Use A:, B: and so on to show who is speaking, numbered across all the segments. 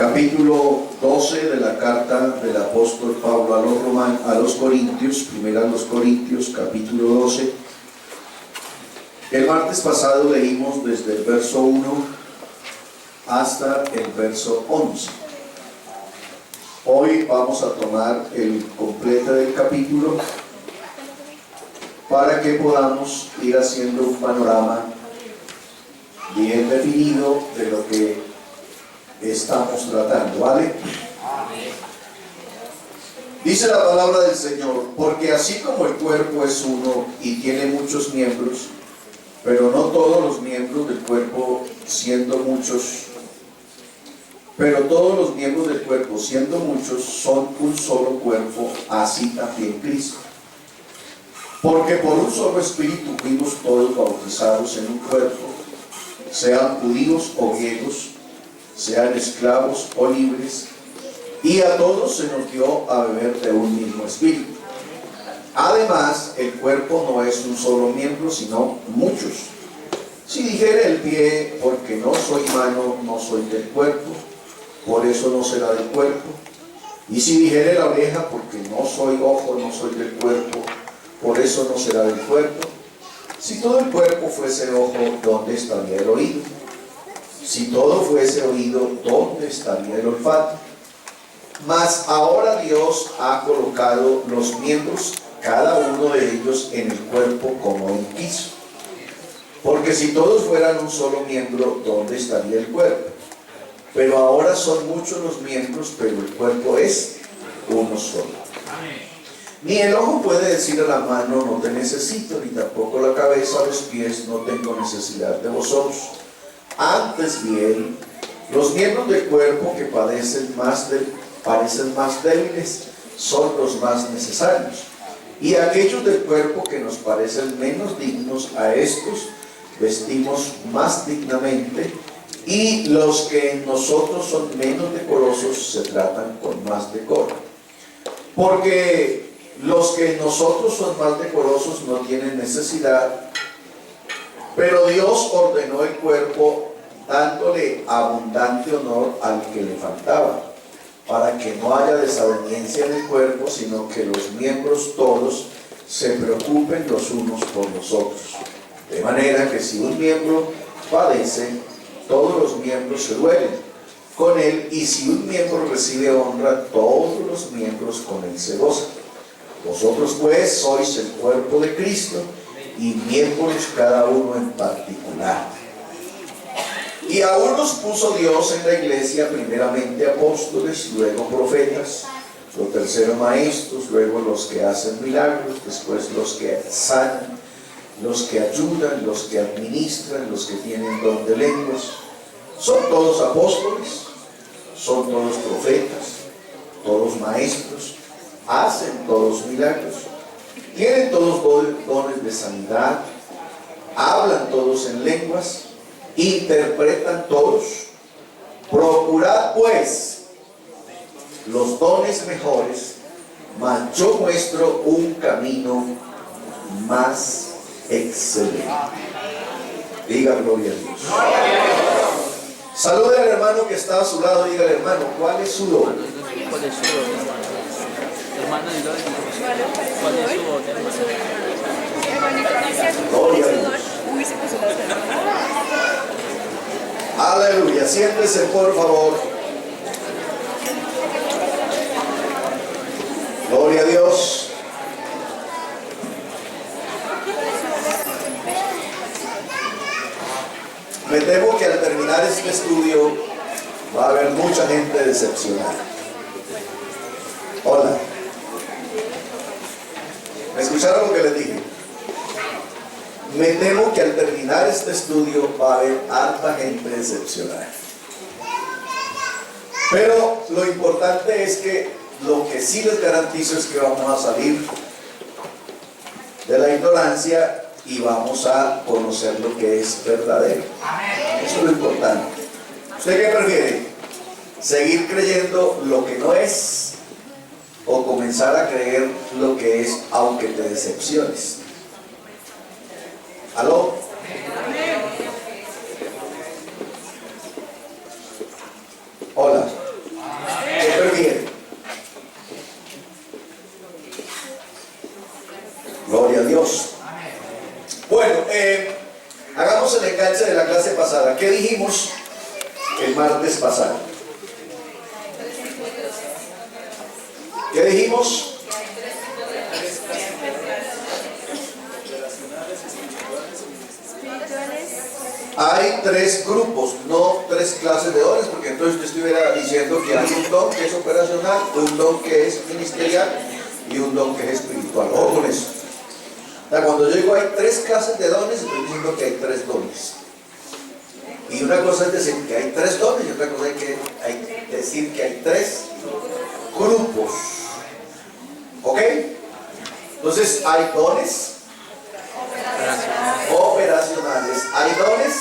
A: Capítulo 12 de la carta del apóstol Pablo a los Corintios, primera a los Corintios, capítulo 12. El martes pasado leímos desde el verso 1 hasta el verso 11. Hoy vamos a tomar el completo del capítulo para que podamos ir haciendo un panorama bien definido de lo que estamos tratando, ¿vale? Dice la palabra del Señor: porque así como el cuerpo es uno y tiene muchos miembros, pero no todos los miembros del cuerpo siendo muchos, pero todos los miembros del cuerpo siendo muchos son un solo cuerpo, así también Cristo. Porque por un solo espíritu fuimos todos bautizados en un cuerpo, sean judíos o griegos, sean esclavos o libres, y a todos se nos dio a beber de un mismo espíritu. Además, el cuerpo no es un solo miembro, sino muchos. Si dijere el pie, porque no soy mano, no soy del cuerpo, por eso no será del cuerpo. Y si dijere la oreja, porque no soy ojo, no soy del cuerpo, por eso no será del cuerpo. Si todo el cuerpo fuese ojo, ¿dónde estaría el oído? Si todo fuese oído, ¿dónde estaría el olfato? Mas ahora Dios ha colocado los miembros, cada uno de ellos, en el cuerpo como Él quiso. Porque si todos fueran un solo miembro, ¿dónde estaría el cuerpo? Pero ahora son muchos los miembros, pero el cuerpo es uno solo. Ni el ojo puede decir a la mano, no te necesito, ni tampoco la cabeza a los pies, no tengo necesidad de vosotros. Antes bien, los miembros del cuerpo que parecen más débiles son los más necesarios, y aquellos del cuerpo que nos parecen menos dignos, a estos vestimos más dignamente, y los que en nosotros son menos decorosos se tratan con más decoro. Porque los que en nosotros son más decorosos no tienen necesidad, pero Dios ordenó el cuerpo dándole abundante honor al que le faltaba, para que no haya desaveniencia en el cuerpo, sino que los miembros todos se preocupen los unos por los otros. De manera que si un miembro padece, todos los miembros se duelen con él, y si un miembro recibe honra, todos los miembros con él se gozan. Vosotros pues sois el cuerpo de Cristo, y miembros cada uno en particular. Y a unos puso Dios en la iglesia, primeramente apóstoles, luego profetas, los terceros maestros, luego los que hacen milagros, después los que sanan, los que ayudan, los que administran, los que tienen don de lenguas. Son todos apóstoles, son todos profetas, todos maestros, hacen todos milagros, tienen todos dones de sanidad, hablan todos en lenguas, interpretan todos. Procurad pues los dones mejores, mas yo muestro un camino más excelente. Diga gloria a Dios. Salude al hermano que está a su lado, dígale: hermano, ¿cuál es su don?
B: ¿Cuál es su don, hermano? ¿Cuál es su don, hermano?
A: Gloria a Dios. Aleluya. Siéntese, por favor. Gloria a Dios. Me temo que al terminar este estudio va a haber mucha gente decepcionada. Hola. ¿Me escucharon lo que les dije? Me temo que al terminar este estudio va a haber harta gente decepcionada. Pero lo importante es que lo que sí les garantizo es que vamos a salir de la ignorancia y vamos a conocer lo que es verdadero. Eso es lo importante. ¿Usted qué prefiere? ¿Seguir creyendo lo que no es, o comenzar a creer lo que es aunque te decepciones? ¿Aló? Hola. ¿Qué dijimos? Hay tres grupos, no tres clases de dones, porque entonces yo estuviera diciendo que hay un don que es operacional, un don que es ministerial y un don que es espiritual. Ojo con eso. O sea, cuando yo digo hay tres clases de dones, estoy diciendo que hay tres dones. Y una cosa es decir que hay tres dones y otra cosa es decir que hay tres grupos. ¿Ok? Entonces hay dones operacionales, hay dones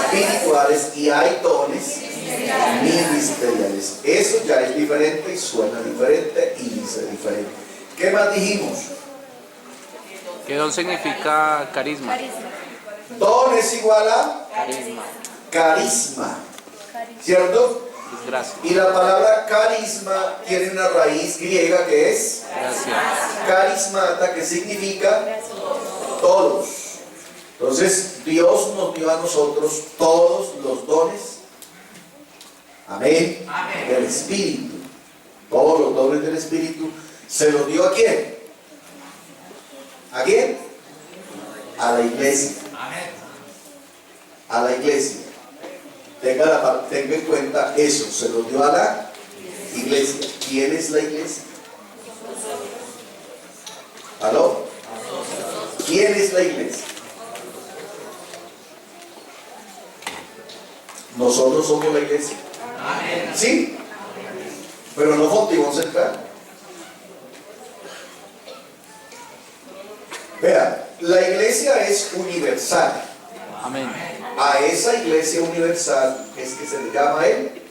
A: espirituales y hay dones ministeriales. Eso ya es diferente y suena diferente y dice diferente. ¿Qué más dijimos?
B: ¿Qué don significa carisma?
A: Don es igual a
B: Carisma.
A: carisma, ¿cierto?
B: Gracias.
A: Y la palabra carisma tiene una raíz griega que es
B: Gracias.
A: carismata, que significa todos. Entonces Dios nos dio a nosotros todos los dones, amén, del Espíritu. Todos los dones del Espíritu se los dio ¿a quién? ¿A quién? A la iglesia. A la iglesia. Tenga en cuenta eso, se los dio a la iglesia. ¿Quién es la iglesia? ¿Aló? ¿Quién es la iglesia? Nosotros somos la iglesia. ¿Sí? Pero no Fontibón Central. Vea, la iglesia es universal.
B: Amén.
A: A esa iglesia universal es que se le llama el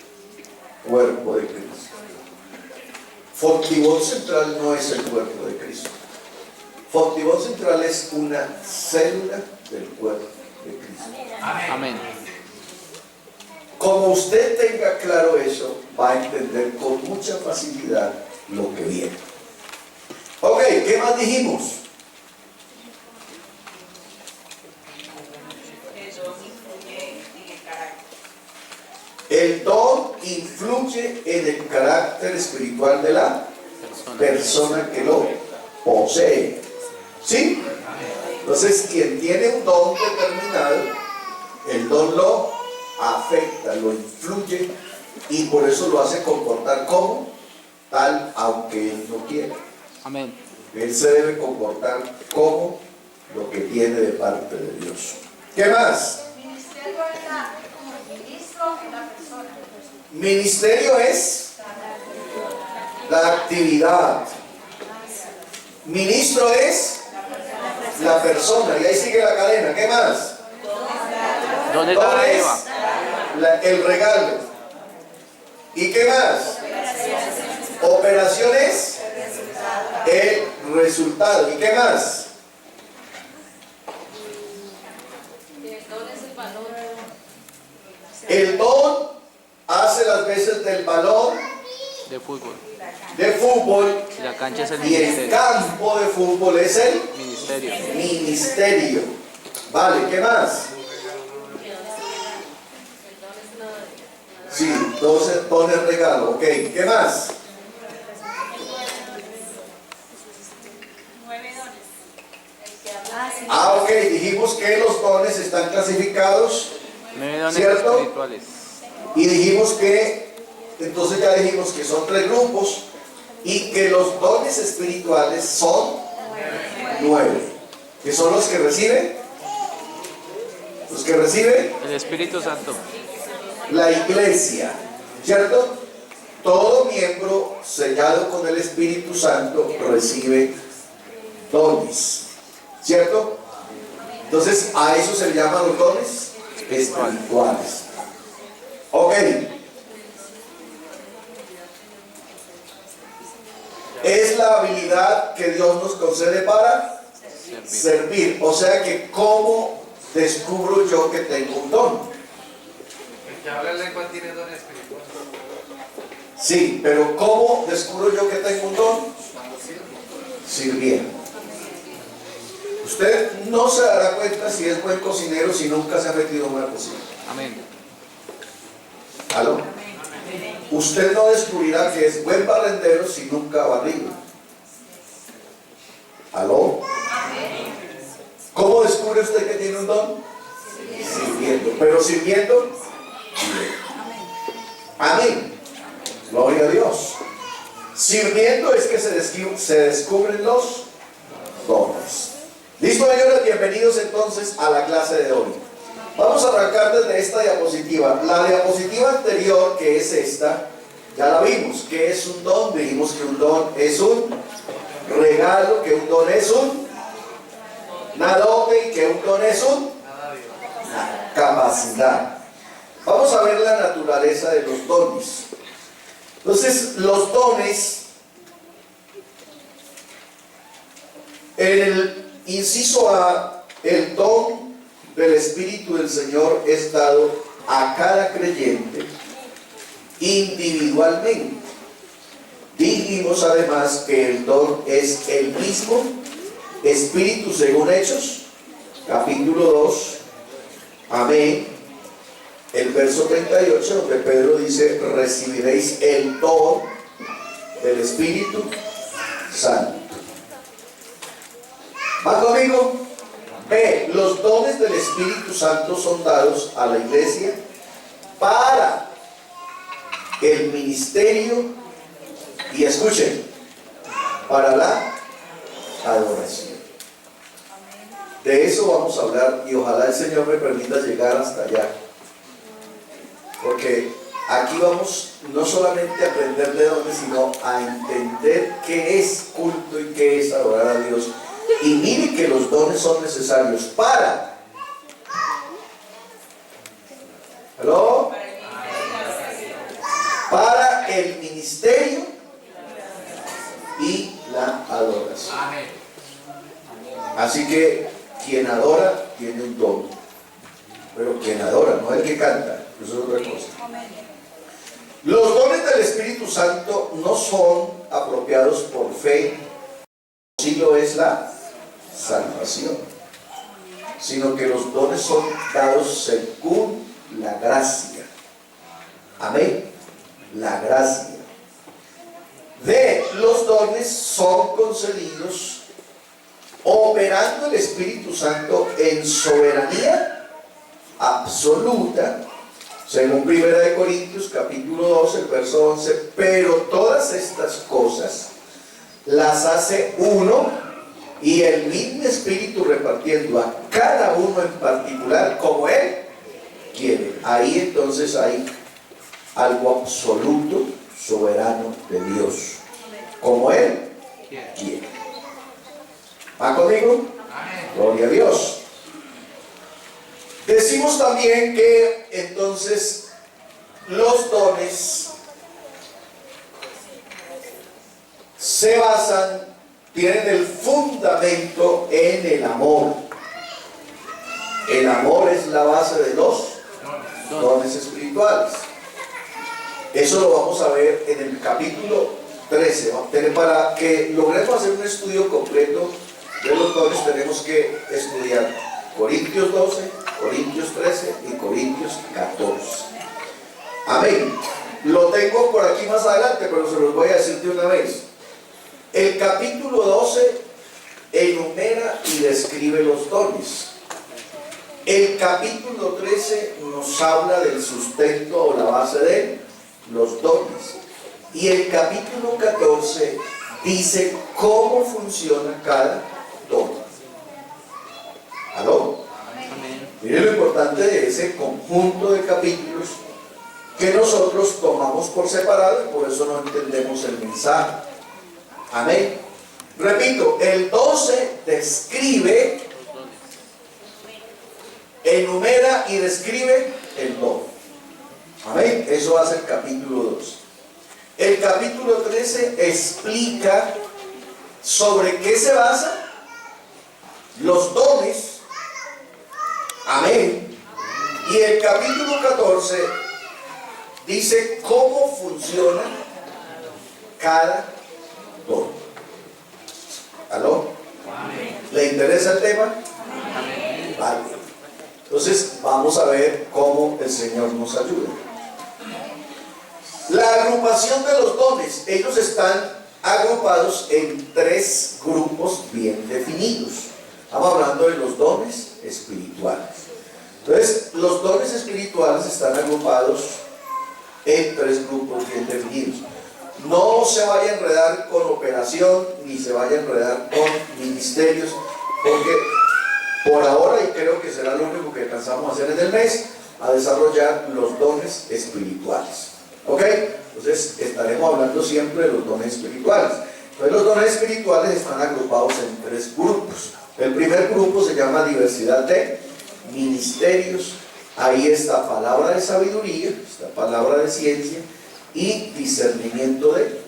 A: cuerpo de Cristo. Fontibón Central no es el cuerpo de Cristo. Fontibón Central es una célula del cuerpo de Cristo.
B: Amén.
A: Como usted tenga claro eso, va a entender con mucha facilidad lo que viene. Ok, ¿qué más dijimos? El don influye en el carácter espiritual de la persona que lo posee. ¿Sí? Entonces, quien tiene un don determinado, el don lo afecta, lo influye y por eso lo hace comportar como tal, aunque él no quiera.
B: Amén.
A: Él se debe comportar como lo que tiene de parte de Dios. ¿Qué más?
C: Ministerio es ministro en la persona.
A: Ministerio es la actividad. Ministro es la persona. Y ahí sigue la cadena. ¿Qué más?
B: ¿Dónde está la Eva?
A: El regalo. ¿Y qué más? Operaciones. El resultado. ¿Y qué más? El don hace las veces del balón
B: De fútbol.
A: de fútbol
B: Y la cancha es el
A: y el
B: ministerio.
A: campo de fútbol es el
B: Ministerio.
A: ministerio. Vale, ¿qué más? Sí, 12 dones regalo. Ok, ¿qué más?
C: 9 dones.
A: Ok, dijimos que los dones están clasificados
B: 9 dones
A: ¿cierto?
B: espirituales.
A: y dijimos que, entonces ya dijimos que son tres grupos y que los dones espirituales son 9, que son los que reciben,
B: El Espíritu Santo.
A: la iglesia, ¿cierto? Todo miembro sellado con el Espíritu Santo recibe dones, ¿cierto? Entonces a eso se le llaman los dones espirituales. Ok. Es la habilidad que Dios nos concede para servir. O sea que, ¿cómo descubro yo que tengo un don?
D: El que habla lengua tiene don espiritual.
A: Sí, pero ¿cómo descubro yo que tengo un don? Sirviendo. Usted no se dará cuenta si es buen cocinero si nunca se ha metido en una cocina.
B: Amén.
A: ¿Aló? usted no descubrirá que es buen barrendero si nunca ha barrido. ¿Aló? ¿Cómo descubre usted que tiene un don? Sirviendo. Pero sirviendo, bien. Amén. Gloria a Dios. Sirviendo es que se descubren los dones. ¿Listo, señores? Bienvenidos entonces a la clase de hoy. Vamos a arrancar desde esta diapositiva. La diapositiva anterior, que es esta, ya la vimos. ¿Qué es un don? Dijimos que un don es un regalo, que un don es una dote y que un don es una capacidad. Vamos a ver la naturaleza de los dones. Entonces, los dones, en el inciso A, el don del Espíritu del Señor es dado a cada creyente individualmente. Dijimos además que el don es el mismo Espíritu según Hechos, capítulo 2, amén, el verso 38, donde Pedro dice: recibiréis el don del Espíritu Santo. ¿Va conmigo? B. Los dones del Espíritu Santo son dados a la iglesia para el ministerio y, escuchen, para la adoración. De eso vamos a hablar y ojalá el Señor me permita llegar hasta allá, porque aquí vamos no solamente a aprender de dones, sino a entender qué es culto y qué es adorar a Dios. Y mire que los dones son necesarios para ¿aló? Para el ministerio y la adoración. Así que quien adora tiene un don, pero quien adora, no el que canta, eso es otra cosa. Los dones del Espíritu Santo no son apropiados por fe, sí lo es la salvación, sino que los dones son dados según la gracia. Amén. La gracia. Los dones son concedidos operando el Espíritu Santo en soberanía absoluta, según 1 Corintios capítulo 2, el verso 11. Pero todas estas cosas las hace uno y el mismo Espíritu, repartiendo a cada uno en particular como Él quiere. Ahí entonces hay algo absoluto, soberano de Dios, como Él quiere. ¿Va conmigo? Gloria a Dios. Decimos también que entonces los dones se basan, tienen el fundamento en el amor. El amor es la base de los dones espirituales. Eso lo vamos a ver en el capítulo 13. Para que logremos hacer un estudio completo de los dones, tenemos que estudiar Corintios 12, Corintios 13 y Corintios 14. Amén. Lo tengo por aquí más adelante, pero se los voy a decir de una vez. El capítulo 12 enumera y describe los dones. El capítulo 13 nos habla del sustento o la base de los dones. Y el capítulo 14 dice cómo funciona cada don. ¿Aló? Miren lo importante de ese conjunto de capítulos que nosotros tomamos por separado y por eso no entendemos el mensaje. Amén. Repito, el 12 describe, enumera y describe el don. Amén. Eso hace el capítulo 2. El capítulo 13 explica sobre qué se basan los dones. Amén. Y el capítulo 14 dice cómo funciona cada don. ¿Aló? ¿Le interesa el tema? Vale. Entonces vamos a ver cómo el Señor nos ayuda. La agrupación de los dones, ellos están agrupados en 3 grupos bien definidos. Estamos hablando de los dones espirituales. Entonces, los dones espirituales están agrupados en 3 grupos bien definidos. No se vaya a enredar con operación, ni se vaya a enredar con ministerios, porque por ahora, y creo que será lo único que alcanzamos a hacer en el mes, a desarrollar los dones espirituales. ¿Ok? Entonces estaremos hablando siempre de los dones espirituales. Entonces los dones espirituales están agrupados en 3 grupos. El primer grupo se llama diversidad de ministerios. Ahí está palabra de sabiduría, está palabra de ciencia y discernimiento de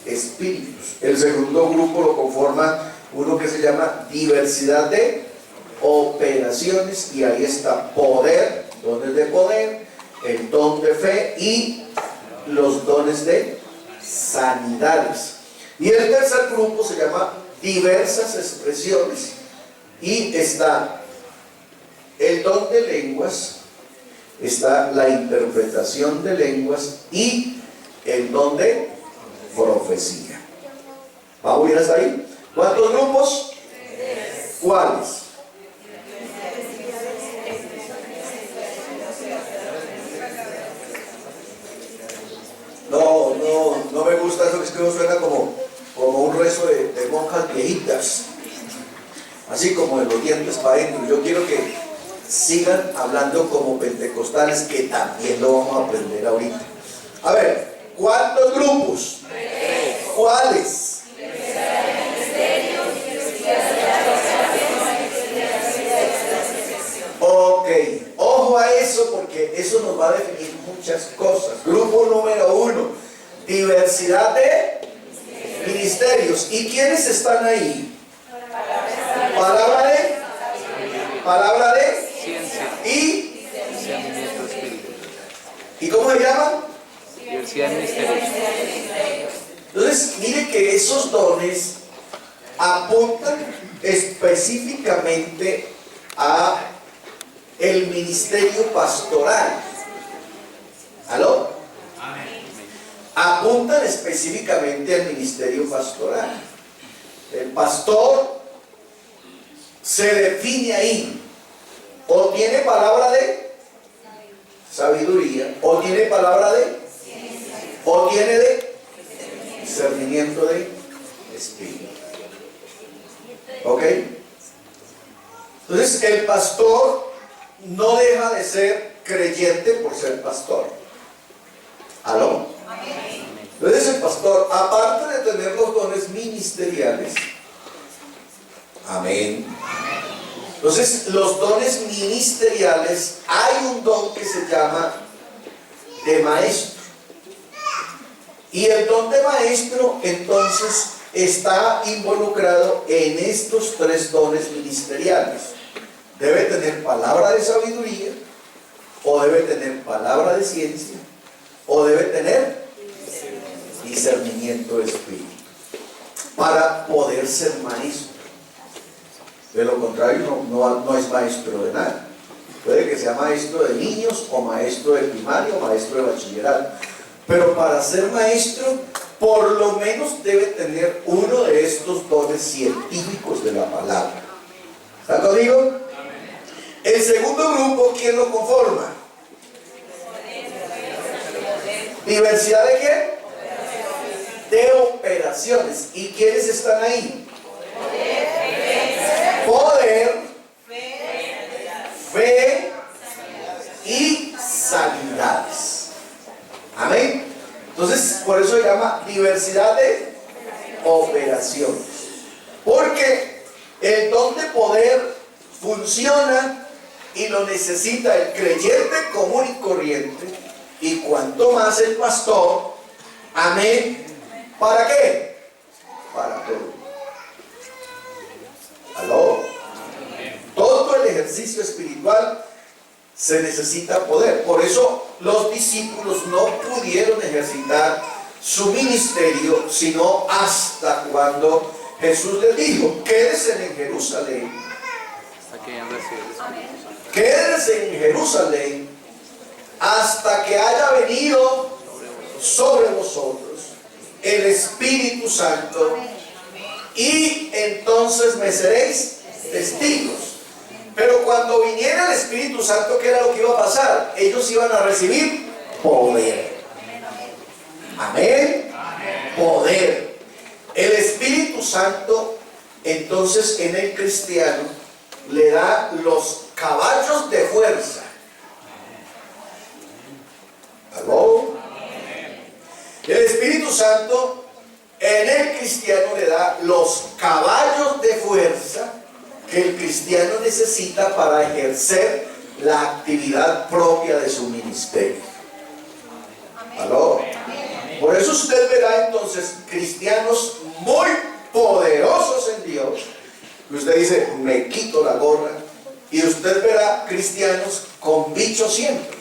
A: espíritus. El segundo grupo lo conforma uno que se llama diversidad de operaciones, y ahí está poder, dones de poder, el don de fe y los dones de sanidades. Y el tercer grupo se llama diversas expresiones, y está el don de lenguas, está la interpretación de lenguas y el don de profecía. ¿Vamos a ir hasta ahí? ¿Cuántos grupos? ¿Cuáles? No me gusta eso, que es que no suena como un rezo de monjas viejitas, así como de los dientes para adentro. Yo quiero que sigan hablando como pentecostales, que también lo vamos a aprender ahorita. A ver, ¿cuántos grupos? ¿Cuáles? Ok, ojo a eso, porque eso nos va a definir muchas cosas. Grupo número 1, diversidad de ministerios. ¿Y quiénes están ahí? Palabra de
B: Ciencia.
A: y
B: Discernimiento espiritual.
A: ¿y cómo se llaman?
B: Diversidad de ministerios.
A: Entonces, mire que esos dones apuntan específicamente a el ministerio pastoral. ¿Aló? Apuntan específicamente al ministerio pastoral. El pastor se define ahí: o tiene palabra de sabiduría, o tiene palabra de, o tiene de discernimiento de espíritu. ¿Ok? Entonces el pastor no deja de ser creyente por ser pastor. ¿Aló? Entonces el pastor, aparte de tener los dones ministeriales, amén. Entonces los dones ministeriales, hay un don que se llama de maestro. Y el don de maestro entonces está involucrado en estos 3 dones ministeriales. Debe tener palabra de sabiduría, o debe tener palabra de ciencia, o debe tener discernimiento de espíritu, para poder ser maestro. De lo contrario no es maestro de nada. Puede que sea maestro de niños, o maestro de primaria, o maestro de bachillerato, pero para ser maestro por lo menos debe tener uno de estos dones científicos de la palabra. ¿Está conmigo? El segundo grupo, ¿quién lo conforma? ¿Diversidad de qué? De operaciones. ¿Y quiénes están ahí? Poder, fe y sanidades. Amén. Entonces, por eso se llama diversidad de operaciones. Porque el don de poder funciona y lo necesita el creyente común y corriente, y cuanto más el pastor. Amén. ¿Para qué? Para todo. ¿Aló? Todo el ejercicio espiritual se necesita poder. Por eso los discípulos no pudieron ejercitar su ministerio sino hasta cuando Jesús les dijo: quédense en Jerusalén.
B: Hasta que hayan recibido el Espíritu Santo.
A: Quédense en Jerusalén hasta que haya venido sobre vosotros el Espíritu Santo y entonces me seréis testigos. Pero cuando viniera el Espíritu Santo, ¿qué era lo que iba a pasar? Ellos iban a recibir poder. Amén. Poder. El Espíritu Santo, entonces, en el cristiano le da los caballos de fuerza. ¿Aló? El Espíritu Santo en el cristiano le da los caballos de fuerza que el cristiano necesita para ejercer la actividad propia de su ministerio. ¿Aló? Por eso usted verá entonces cristianos muy poderosos en Dios, que usted dice, me quito la gorra, y usted verá cristianos con bicho siempre.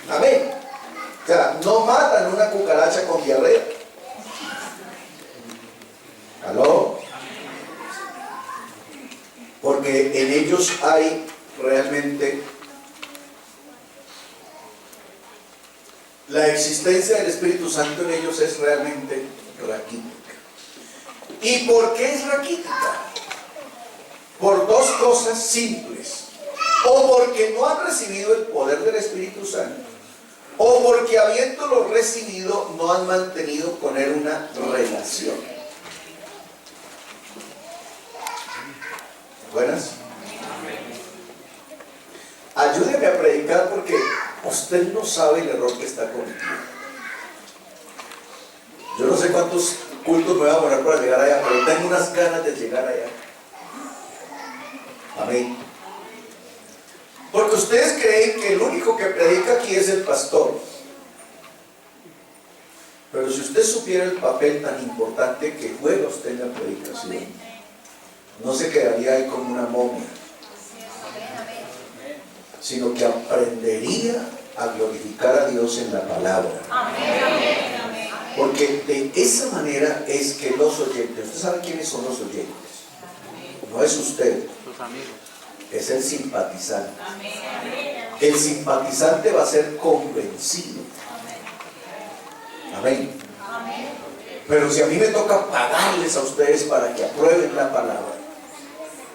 A: Amén. O sea, no matan una cucaracha con diarrea. ¿Aló? Porque en ellos hay realmente la existencia del Espíritu Santo, en ellos es realmente raquítica. ¿Y por qué es raquítica? Por dos cosas simples. O porque no han recibido el poder del Espíritu Santo, o porque habiéndolo recibido no han mantenido con él una relación. ¿Buenas? Ayúdeme a predicar porque usted no sabe el error que está cometiendo. Yo no sé cuántos cultos me voy a demorar para llegar allá, pero tengo unas ganas de llegar allá. Amén. Porque ustedes creen que el único que predica aquí es el pastor. Pero si usted supiera el papel tan importante que juega usted en la predicación, no se quedaría ahí como una momia, sino que aprendería a glorificar a Dios en la palabra. Porque de esa manera es que los oyentes, ¿usted sabe quiénes son los oyentes? No es usted,
B: Los amigos.
A: es el simpatizante. El simpatizante va a ser convencido. Amén. Pero si a mí me toca pagarles a ustedes para que aprueben la palabra,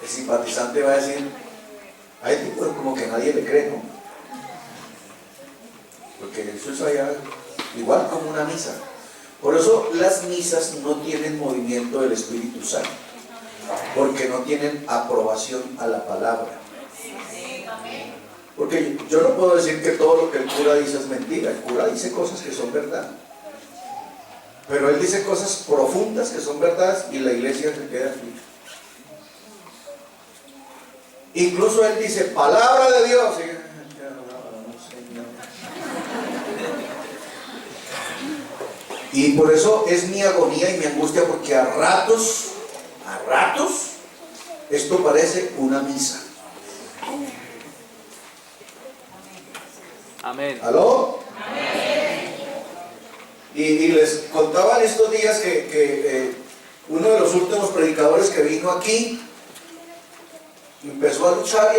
A: el simpatizante va a decir, a este tipo como que nadie le cree, ¿no? Porque eso es allá igual como una misa. Por eso las misas no tienen movimiento del Espíritu Santo, porque no tienen aprobación a la palabra. Porque yo no puedo decir que todo lo que el cura dice es mentira. El cura dice cosas que son verdad, pero él dice cosas profundas que son verdades y la iglesia se queda aquí. Incluso él dice palabra de Dios y por eso es mi agonía y mi angustia, porque a ratos esto parece una misa.
B: Amén.
A: ¿Aló? Amén. Y les contaba en estos días que uno de los últimos predicadores que vino aquí empezó a luchar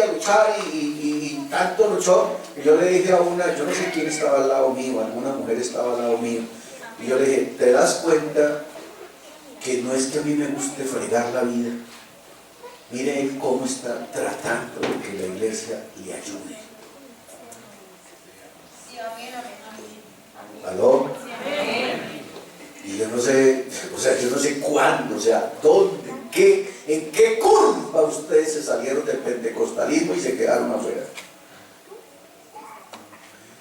A: y tanto luchó, que yo le dije a una, yo no sé quién estaba al lado mío, alguna mujer estaba al lado mío, y yo le dije, ¿te das cuenta que no es que a mí me guste fregar la vida? Mire él cómo está tratando de que la iglesia le ayude. ¿Aló? Y yo no sé, yo no sé cuándo, dónde, en qué curva ustedes se salieron del pentecostalismo y se quedaron afuera.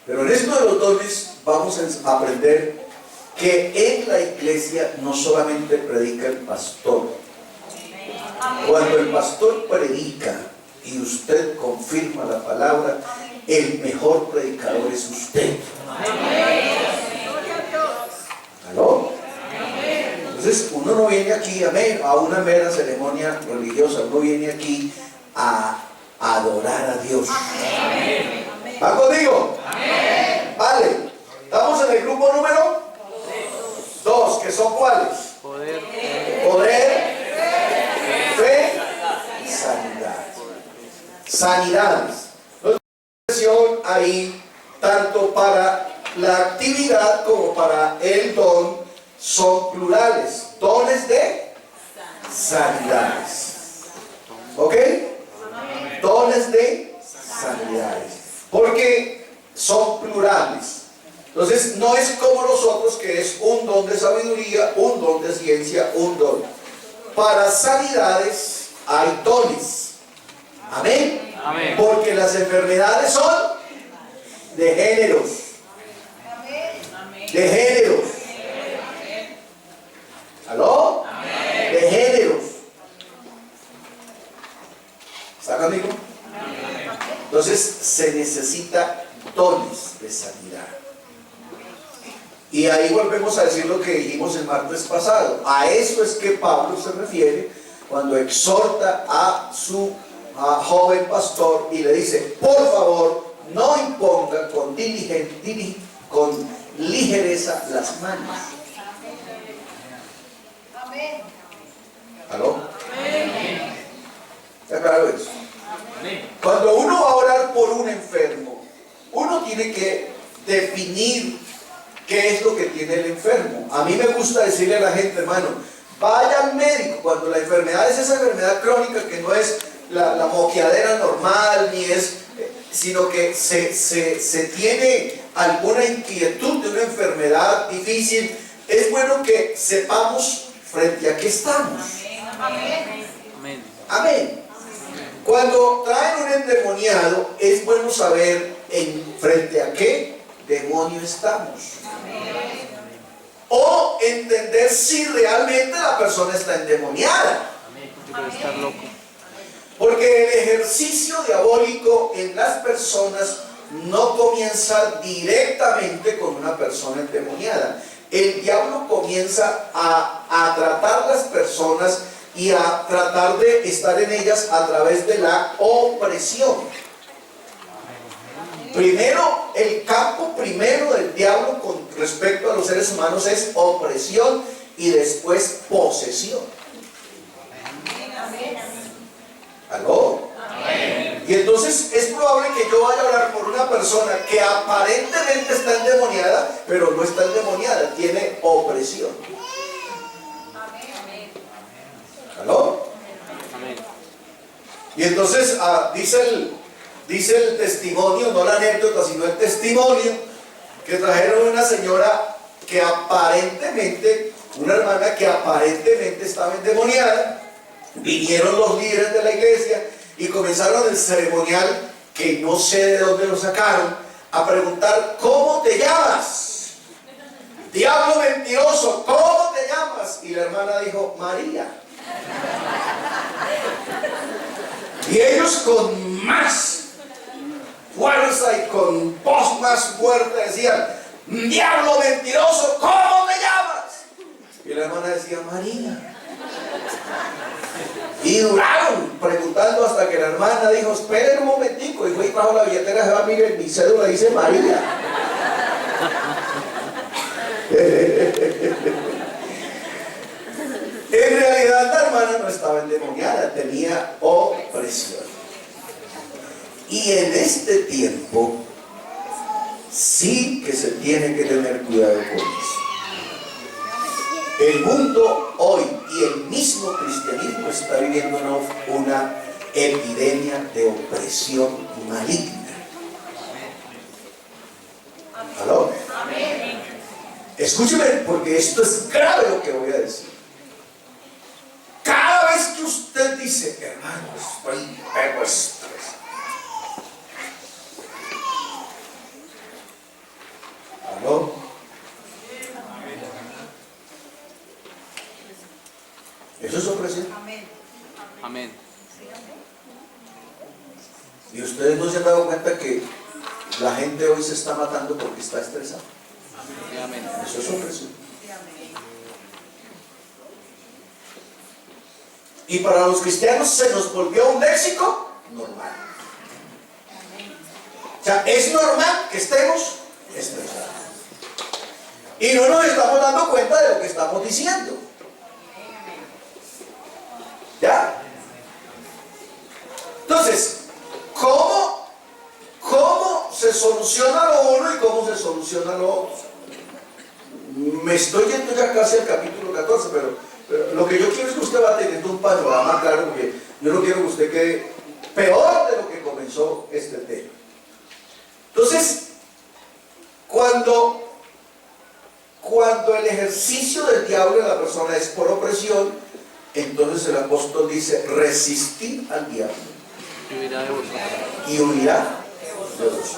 A: Pero en esto de los dones vamos a aprender que en la iglesia no solamente predica el pastor. Cuando el pastor predica y usted confirma la palabra, el mejor predicador es usted. ¿Aló? Entonces uno no viene aquí a una mera ceremonia religiosa, uno viene aquí a adorar a Dios. ¿Va conmigo? Vale, estamos en el grupo número 2, que son ¿cuáles?
B: Poder.
A: Poder, fe y sanidad. Sanidades. Entonces, ahí tanto para la actividad como para el don son plurales. Dones de sanidades. ¿Ok? Dones de sanidades. Porque son plurales. Entonces, no es como nosotros, que es un don de sabiduría, un don de ciencia, un don. Para sanidades hay dones. Amén.
B: Amén.
A: Porque las enfermedades son de géneros. De géneros. ¿Aló? De géneros. ¿Está conmigo? Entonces se necesita dones de sanidad. Y ahí volvemos a decir lo que dijimos el martes pasado. A eso es que Pablo se refiere cuando exhorta a su joven pastor y le dice: por favor, no imponga con ligereza las manos.
C: Amén.
A: ¿Aló? ¿Está claro eso? Cuando uno va a orar por un enfermo, uno tiene que definir qué es lo que tiene el enfermo. A mí me gusta decirle a la gente, hermano, vaya al médico cuando la enfermedad es esa enfermedad crónica que no es la moqueadera normal, ni es, sino que se tiene alguna inquietud de una enfermedad difícil. Es bueno que sepamos frente a qué estamos.
C: Amén.
B: Amén.
A: Amén. Cuando traen un endemoniado, es bueno saber frente a qué demonio estamos. O entender si realmente la persona está endemoniada.
B: Amén. Porque puede estar loco.
A: Porque el ejercicio diabólico en las personas no comienza directamente con una persona endemoniada. El diablo comienza a tratar las personas y a tratar de estar en ellas a través de la opresión. Primero, el campo primero del diablo con respecto a los seres humanos es opresión y después posesión. ¿Aló? Y entonces es probable que yo vaya a orar por una persona que aparentemente está endemoniada, pero no está endemoniada, tiene opresión. ¿Aló?
B: Amén.
A: Y entonces dice el testimonio, no la anécdota, sino el testimonio, que trajeron una señora que aparentemente, una hermana que aparentemente estaba endemoniada. Vinieron los líderes de la iglesia y comenzaron el ceremonial, que no sé de dónde lo sacaron, a preguntar: ¿cómo te llamas? Diablo mentiroso, ¿cómo te llamas? Y la hermana dijo: María. Y ellos con más fuerza y con voz más fuerte decían: diablo mentiroso, ¿cómo te llamas? Y la hermana decía: María. Y duraron preguntando hasta que la hermana dijo: esperen un momentico, y fue y trajo la billetera. Se va: mire, mi cédula dice María. En realidad la hermana no estaba endemoniada, tenía opresión. Y en este tiempo sí que se tiene que tener cuidado con eso. El mundo hoy y el mismo cristianismo está viviendo una epidemia de opresión maligna. ¿Aló? Escúcheme, porque esto es grave lo que voy a decir. Cada vez que usted dice: hermano, estoy pero estresado, ¿aló? Eso es opresión.
B: Amén.
A: Y ustedes no se han dado cuenta que la gente hoy se está matando porque está estresada.
B: Amén.
A: Eso es opresión. Y para los cristianos se nos volvió un léxico normal. O sea, es normal que estemos estresados. Y no nos estamos dando cuenta de lo que estamos diciendo. ¿Ya? Entonces, ¿cómo se soluciona lo uno y cómo se soluciona lo otro? ya casi al capítulo 14, pero lo que yo quiero es que usted va teniendo un panorama claro, porque yo no quiero que usted quede peor de lo que comenzó este tema. Entonces, cuando el ejercicio del diablo en la persona es por opresión, entonces el apóstol dice: resistid al diablo y huirá de vosotros.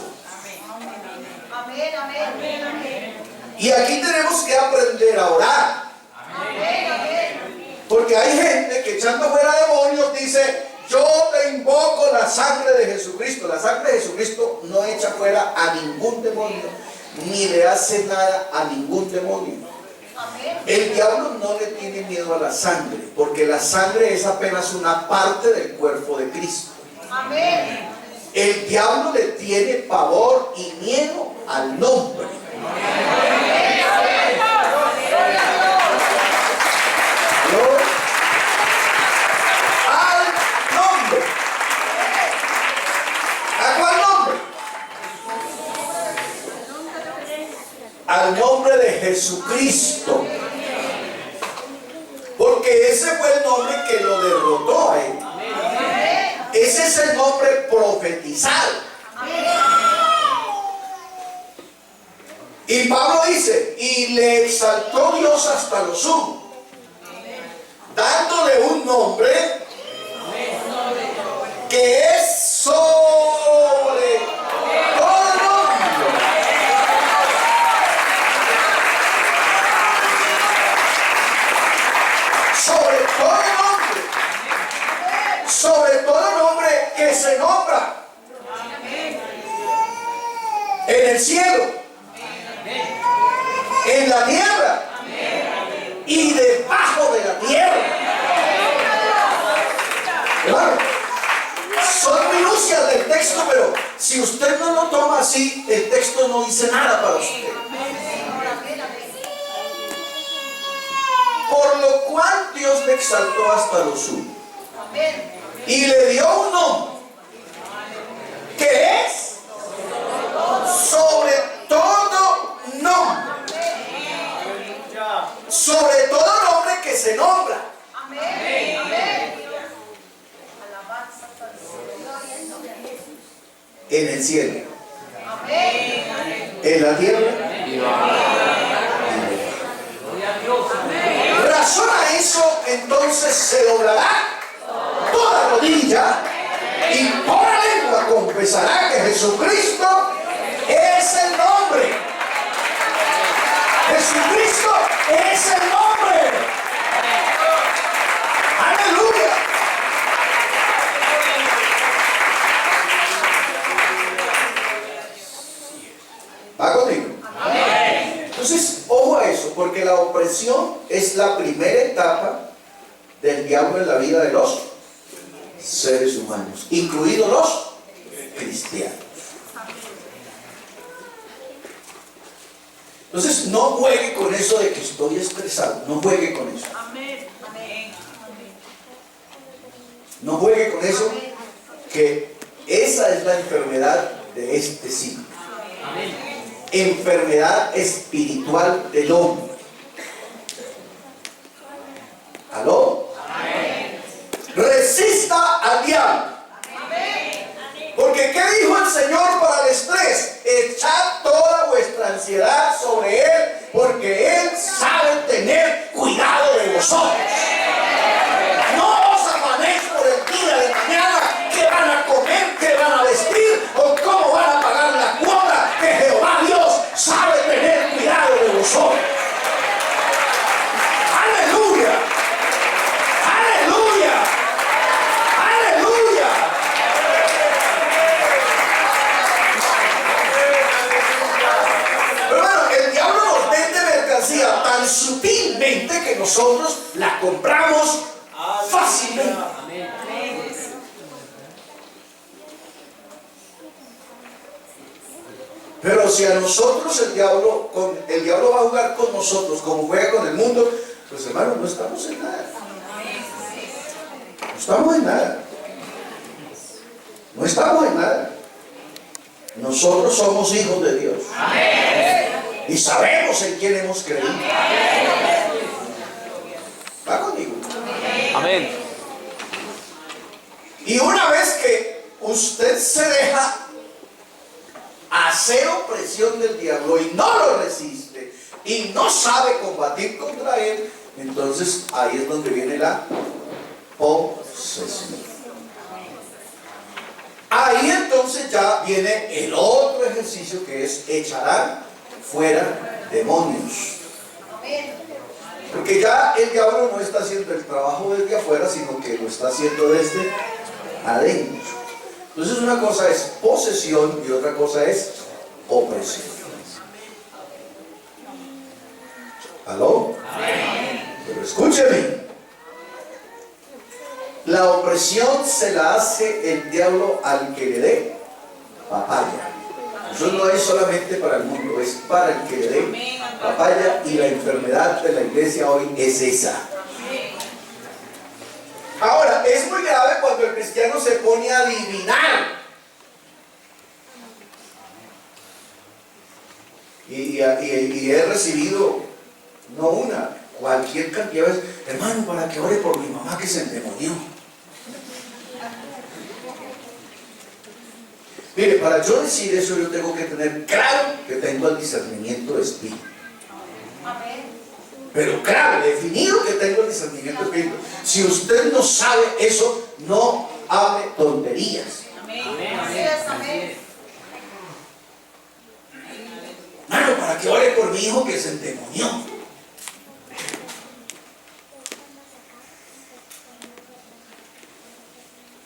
C: Amén, amén, amén, amén.
A: Y aquí tenemos que aprender a orar.
C: Amén, amén.
A: Porque hay gente que echando fuera demonios dice: yo te invoco la sangre de Jesucristo. La sangre de Jesucristo no echa fuera a ningún demonio, ni le hace nada a ningún demonio.
C: Amén.
A: El diablo no le tiene miedo a la sangre, porque la sangre es apenas una parte del cuerpo de Cristo.
C: Amén.
A: El diablo le tiene pavor y miedo al nombre. Al nombre. ¿A cuál nombre? Al nombre de Jesucristo. Porque ese fue el nombre que lo derrotó a él. Ese es el nombre profetizado. Y Pablo dice: y le exaltó Dios hasta lo sumo, dándole un nombre que es sobre todo nombre. Sobre todo nombre. Sobre todo nombre que se nombra en el cielo, en la tierra y debajo de la tierra. Claro, son minucias del texto, pero si usted no lo toma así, el texto no dice nada para usted. Por lo cual Dios le exaltó hasta lo sumo y le dio un nombre que es sobre todo nombre. Sobre todo nombre que se nombra.
C: Amén. Amén.
A: En el cielo,
C: Amén.
A: en la tierra. Razón a eso, entonces se doblará toda rodilla y toda lengua confesará que Jesucristo es el nombre. Jesucristo es el nombre. Aleluya. ¿Va conmigo? Entonces, ojo a eso, porque la opresión es la primera etapa del diablo en la vida de los seres humanos, incluidos los cristianos. Entonces, no juegue con eso de que estoy estresado, no juegue con eso.
C: Amén. Amén.
A: No juegue con eso, que esa es la enfermedad de este siglo. Enfermedad espiritual del hombre. ¿Aló? Resista al diablo. Porque ¿qué dijo el Señor para el estrés? Echad toda vuestra ansiedad sobre Él, porque Él sabe tener cuidado de vosotros. No os afanéis por el día de mañana, qué van a comer, qué van a vestir, o cómo van a pagar la cuota, que Jehová Dios sabe tener cuidado de vosotros. ¡Aleluya! ¡Aleluya! ¡Aleluya! Pero hermano, el diablo nos vende mercancía tan sutilmente que nosotros la compramos fácilmente. Pero si a nosotros el diablo va a jugar con nosotros como juega con el mundo, pues hermano, no estamos en nada. No estamos en nada. No estamos en nada. Nosotros somos hijos de Dios. Y sabemos en quién hemos creído. usted se deja hacer opresión del diablo y no lo resiste y no sabe combatir contra él, entonces ahí es donde viene la posesión. Ahí entonces ya viene el otro ejercicio, que es echarán fuera demonios. Porque ya el diablo no está haciendo el trabajo desde afuera, sino que lo está haciendo desde adentro. Entonces una cosa es posesión y otra cosa es opresión. ¿Aló? Pero escúcheme. La opresión se la hace el diablo al que le dé papaya. Eso no es solamente para el mundo, es para el que le dé papaya, y la enfermedad de la iglesia hoy es esa. Ahora, es muy grave cuando el cristiano se pone a adivinar. Y he recibido, no una, cualquier cantidad de veces: hermano, para que ore por mi mamá que se endemonió. Mire, para yo decir eso, yo tengo que tener claro que tengo el discernimiento de espíritu. Pero claro, definido que tengo el discernimiento de espíritu. Si usted no sabe eso, no hable tonterías. Hermano, para que ore por mi hijo que se endemonió.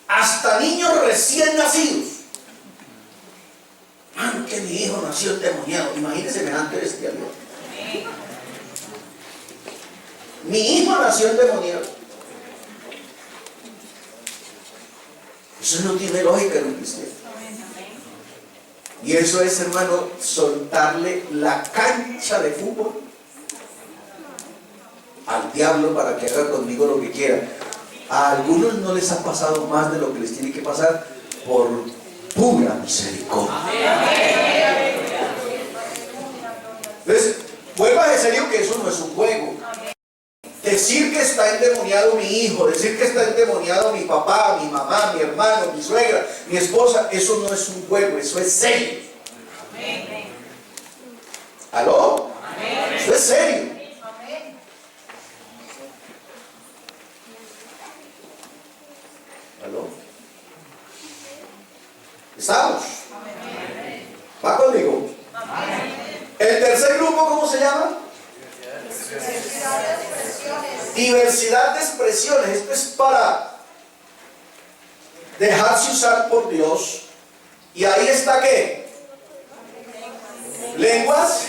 A: Hasta niños recién nacidos: hermano, que mi hijo nació endemoniado. Imagínese semejante bestialidad. Mi hijo nació endemoniado. Eso no tiene lógica en un cristiano. Y eso es, hermano, soltarle la cancha de fútbol al diablo para que haga conmigo lo que quiera. A algunos no les ha pasado más de lo que les tiene que pasar por pura misericordia. Entonces, vuelva en serio que eso no es un juego. Decir que está endemoniado mi hijo, decir que está endemoniado mi papá, mi mamá, mi hermano, mi suegra, mi esposa, eso no es un juego, eso es serio. ¿Aló? Eso es serio. ¿Aló? ¿Estamos? ¿Va conmigo? El tercer grupo, ¿cómo se llama? Diversidad de expresiones. Esto es para dejarse usar por Dios. Y ahí está, ¿qué? Lenguas,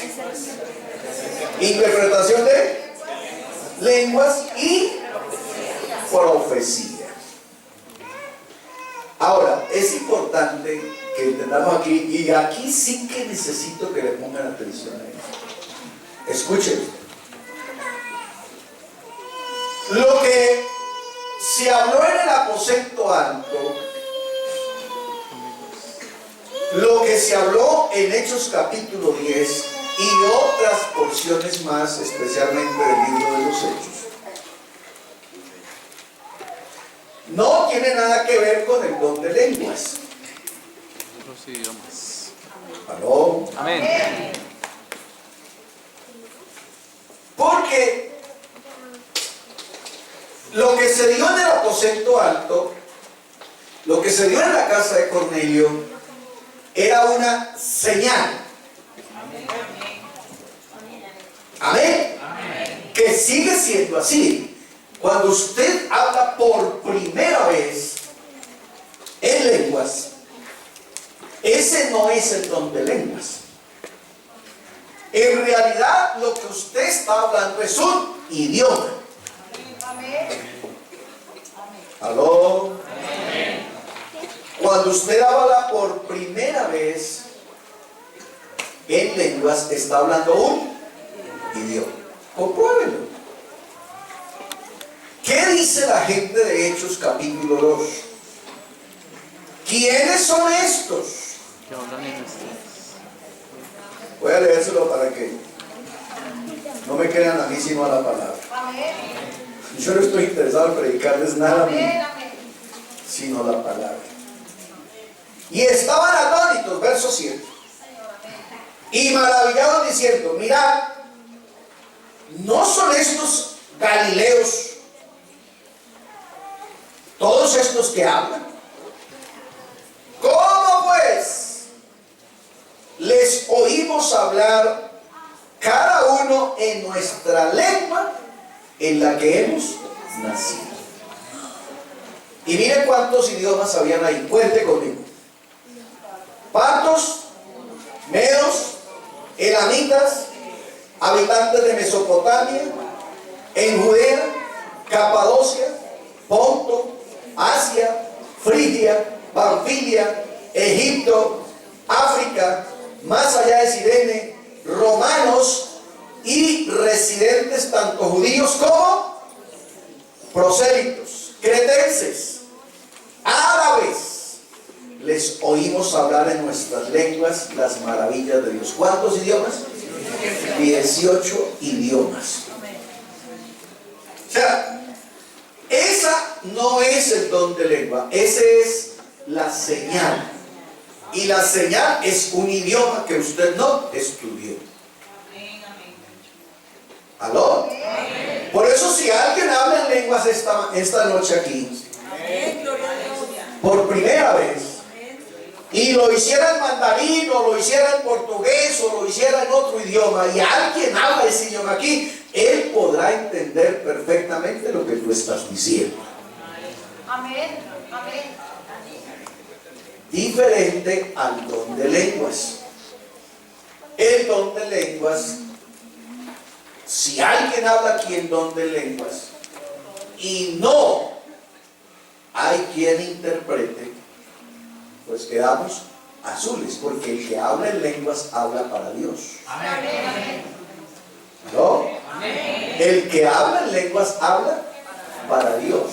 A: interpretación de lenguas y profecía. Ahora, es importante que entendamos aquí, y aquí sí que necesito que le pongan atención a esto. Escuchen. Lo que se habló en el aposento alto, lo que se habló en Hechos capítulo 10 y otras porciones más, especialmente del libro de los Hechos, no tiene nada que ver con el don de lenguas.
B: Otros idiomas.
A: ¿Aló?
B: Amén.
A: Porque lo que se dio en el aposento alto, lo que se dio en la casa de Cornelio, era una señal. Amén. Que sigue siendo así. Cuando usted habla por primera vez en lenguas, ese no es el don de lenguas. En realidad, lo que usted está hablando es un idioma. ¿Aló? Cuando usted habla por primera vez en lenguas, está hablando un idioma. Compruébelo. ¿Qué dice la gente de Hechos capítulo 2? ¿Quiénes son estos?
B: Que hablan en este.
A: Voy a leérselo para que no me crean a mí sino a la palabra. Yo no estoy interesado en predicarles nada a mí, sino la palabra. Y estaban atónitos, verso 7. Y maravillados diciendo, mirad, ¿no son estos galileos todos estos que hablan? ¿Cómo pues les oímos hablar cada uno en nuestra lengua en la que hemos nacido? Y miren cuántos idiomas habían ahí. Cuente conmigo. Partos, medos, elamitas, habitantes de Mesopotamia, en Judea, Capadocia, Ponto, Asia, Frigia, Panfilia, Egipto, África, más allá de Cirene, romanos y residentes tanto judíos como prosélitos, cretenses, árabes. Les oímos hablar en nuestras lenguas las maravillas de Dios. ¿Cuántos idiomas? 18 idiomas. O sea, esa no es el don de lengua, ese es la señal. Y la señal es un idioma que usted no estudió. ¿Aló? Por eso si alguien habla en lenguas esta noche aquí, por primera vez, y lo hiciera en mandarín, o lo hiciera en portugués, o lo hiciera en otro idioma, y alguien habla ese idioma aquí, él podrá entender perfectamente lo que tú estás diciendo.
C: Amén. Amén.
A: Diferente al don de lenguas. El don de lenguas, si alguien habla aquí en don de lenguas y no hay quien interprete, pues quedamos azules, porque el que habla en lenguas habla para Dios.
C: Amén.
A: ¿No? El que habla en lenguas habla para Dios.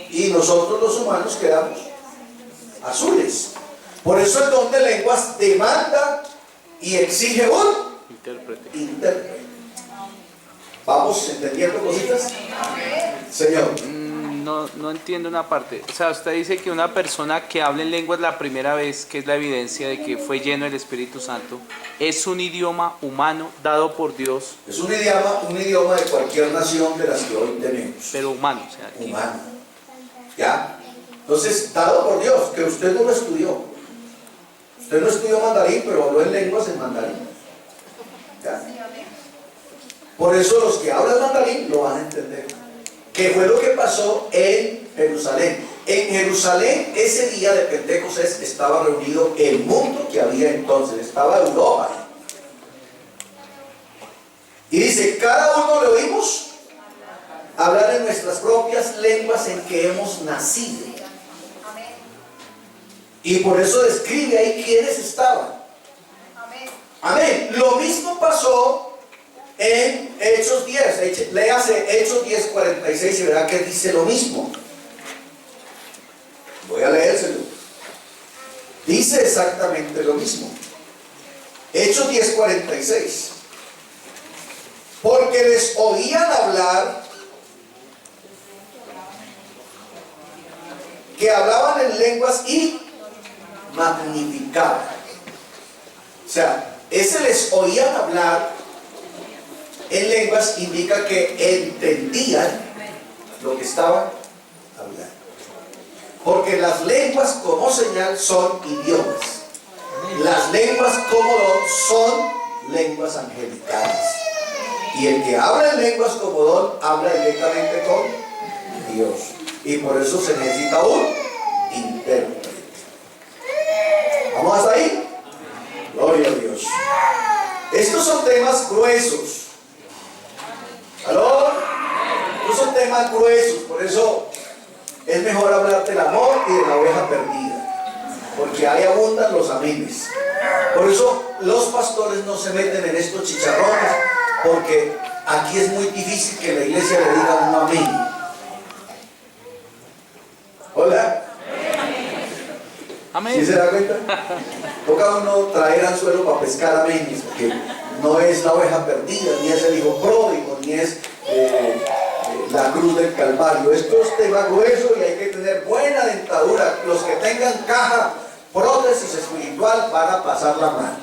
A: Y nosotros los humanos quedamos azules. Por eso el don de lenguas demanda y exige un intérprete. ¿Vamos entendiendo cositas? Señor.
B: No entiendo una parte. O sea, usted dice que una persona que habla en lenguas la primera vez, que es la evidencia de que fue lleno del Espíritu Santo, es un idioma humano dado por Dios.
A: Es un idioma de cualquier nación de las que hoy tenemos.
B: Pero humano, o sea, aquí.
A: Humano. ¿Ya? Entonces, dado por Dios, que usted no lo estudió. Usted no estudió mandarín, pero habló en lenguas en mandarín. ¿Ya? Por eso los que hablan mandarín lo van a entender. ¿Qué fue lo que pasó en Jerusalén? En Jerusalén, ese día de Pentecostés, estaba reunido el mundo que había entonces. Estaba Europa. Y dice, cada uno le oímos hablar en nuestras propias lenguas en que hemos nacido. Y por eso describe ahí quiénes estaban. Amén. Lo mismo pasó en Hechos 10. Léase Hechos 10:46 y verá que dice lo mismo. Voy a leérselo. Dice exactamente lo mismo. Hechos 10:46. Porque les oían hablar que hablaban en lenguas y magnificaban. O sea, ese les oían hablar en lenguas indica que entendían lo que estaban hablando. Porque las lenguas como señal son idiomas. Las lenguas como don son lenguas angelicales. Y el que habla en lenguas como don habla directamente con Dios. Y por eso se necesita un intérprete. ¿Vamos hasta ahí? Gloria a Dios. Estos son temas gruesos. ¿Aló? Estos son temas gruesos. Por eso es mejor hablar del amor y de la oveja perdida. Porque ahí abundan los amenes. Por eso los pastores no se meten en estos chicharrones. Porque aquí es muy difícil que la iglesia le diga un amén. Hola.
B: Amén.
A: ¿Sí se da cuenta? Toca uno traer anzuelo para pescar amenes, porque no es la oveja perdida, ni es el hijo pródigo, ni es la cruz del Calvario. Esto es tema grueso y hay que tener buena dentadura. Los que tengan caja prótesis espiritual, van a pasar la mano.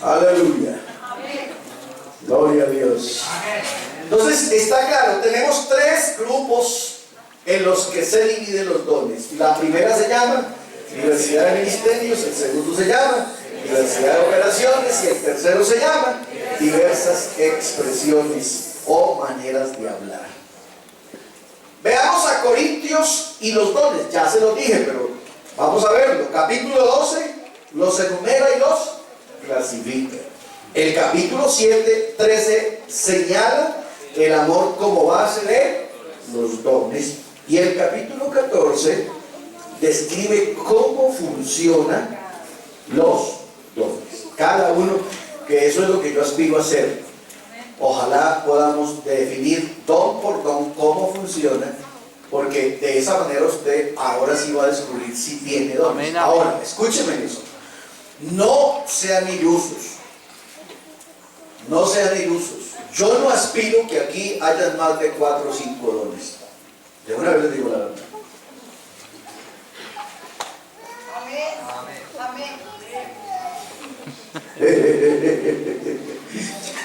A: Aleluya. Gloria a Dios. Entonces está claro, tenemos tres grupos en los que se dividen los dones. La primera se llama diversidad de ministerios, el segundo se llama diversidad de operaciones y el tercero se llama diversas expresiones o maneras de hablar. Veamos a Corintios y los dones, ya se los dije, pero vamos a verlo. Capítulo 12 los enumera y los clasifica. El capítulo 7, 13 señala el amor como base de los dones. Y el capítulo 14 describe cómo funcionan los dones. Cada uno, que eso es lo que yo aspiro a hacer. Ojalá podamos definir don por don cómo funciona, porque de esa manera usted ahora sí va a descubrir si tiene dones.
B: Amén, amén.
A: Ahora, escúcheme eso. No sean ilusos. No sean ilusos. Yo no aspiro que aquí hayan más de 4 o 5 dones. De una vez les digo la verdad.
C: Amén.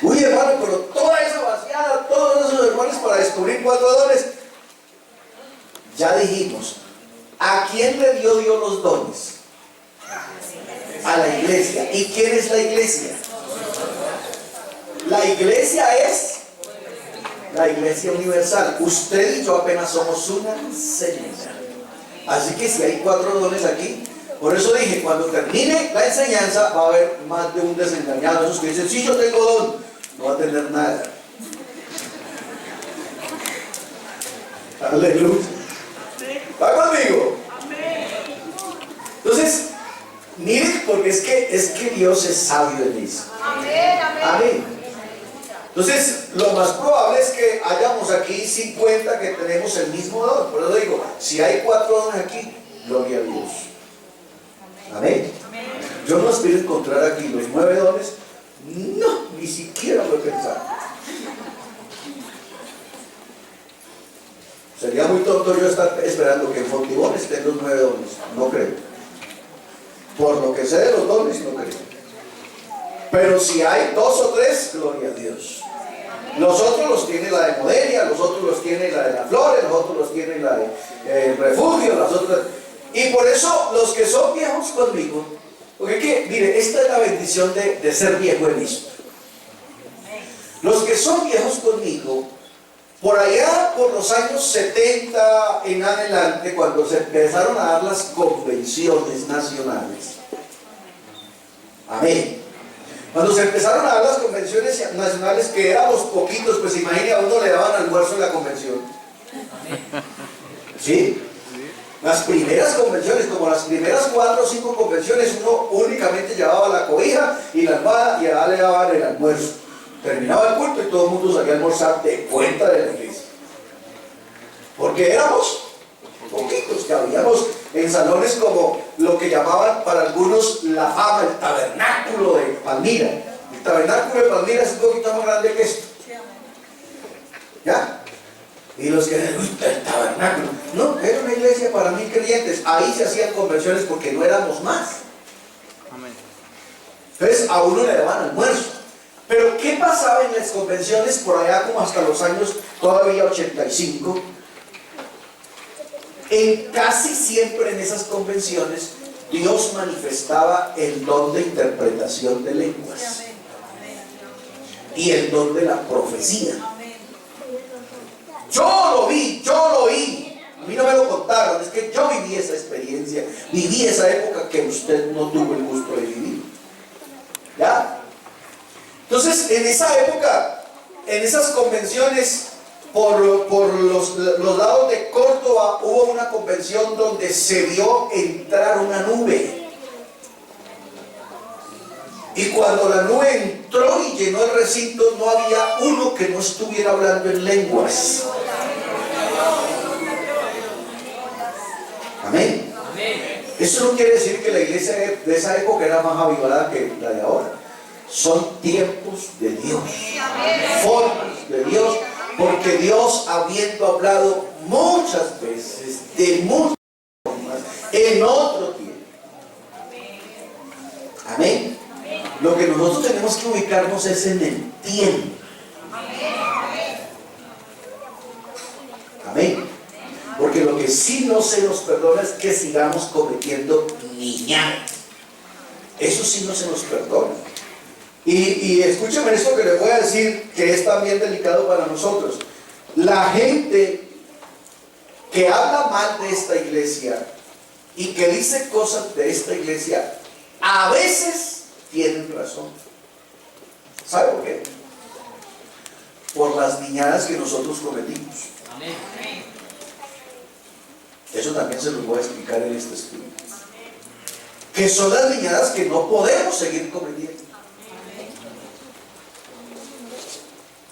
A: Uy, hermano, pero toda esa vaciada, todos esos hermanos para descubrir 4 dones. Ya dijimos, ¿a quién le dio Dios los dones? A la iglesia. ¿Y quién es la iglesia? La iglesia es la iglesia universal. Usted y yo apenas somos una semilla. Así que si hay 4 dones aquí, por eso dije, cuando termine la enseñanza va a haber más de un desengañado. Esos que dicen, sí, yo tengo don, no va a tener nada. Aleluya. ¿Va conmigo? Entonces, miren, porque es que Dios es sabio en eso. Amén. Entonces, lo más probable es que hayamos aquí 50 que tenemos el mismo don. Por eso digo, si hay 4 dones aquí, gloria a Dios. Amén. Yo no aspiro a encontrar aquí los 9 dones. No, ni siquiera lo he pensado. Sería muy tonto yo estar esperando que en Fontibón estén los 9 dones. No creo. Por lo que sé de los dones, no creo. Pero si hay 2 o 3, gloria a Dios. Los otros los tiene la de Modelia, los otros los tiene la de las flores, los otros los tiene la de refugio, las otras. Y por eso los que son viejos conmigo, porque que, mire, esta es la bendición de ser viejo en esto. Los que son viejos conmigo, por allá por los años 70 en adelante, cuando se empezaron a dar las convenciones nacionales. Amén. Cuando se empezaron a dar las convenciones nacionales, que éramos poquitos, pues imagínate, a uno le daban almuerzo en la convención. ¿Sí? Las primeras convenciones, como las primeras 4 o 5 convenciones, uno únicamente llevaba la cobija y la almohada y allá le daban el almuerzo. Terminaba el culto y todo el mundo salía a almorzar de cuenta de la iglesia. Porque éramos poquitos, que habíamos en salones como lo que llamaban para algunos la fama, el tabernáculo de Palmira. El tabernáculo de Palmira es un poquito más grande que esto. ¿Ya? Y los que dicen, el tabernáculo. No, era una iglesia para 1000 creyentes. Ahí se hacían conversiones porque no éramos más.
B: Amén.
A: Entonces a uno le daban almuerzo. Pero ¿qué pasaba en las convenciones por allá como hasta los años todavía 85? Casi siempre en esas convenciones Dios manifestaba el don de interpretación de lenguas y el don de la profecía. Yo lo vi, yo lo oí. A mí no me lo contaron, es que yo viví esa experiencia, viví esa época que usted no tuvo el gusto de vivir. ¿Ya? Entonces, en esa época, en esas convenciones, por los lados de Córdoba, hubo una convención donde se vio entrar una nube. Y cuando la nube entró y llenó el recinto, no había uno que no estuviera hablando en lenguas. Amén. Eso no quiere decir que la iglesia de esa época era más avivada que la de ahora. Son tiempos de Dios, formas de Dios, porque Dios, habiendo hablado muchas veces de muchas formas, Amén. Lo que nosotros tenemos que ubicarnos es en el tiempo. Amén. Porque lo que sí no se nos perdona es que sigamos cometiendo niñadas. Eso sí no se nos perdona. Y escúcheme esto que les voy a decir, que es también delicado para nosotros. La gente que habla mal de esta iglesia y que dice cosas de esta iglesia, a veces tienen razón. ¿Sabe por qué? Por las niñadas que nosotros cometimos. Eso también se los voy a explicar en este estudio. Que son las niñadas que no podemos seguir cometiendo.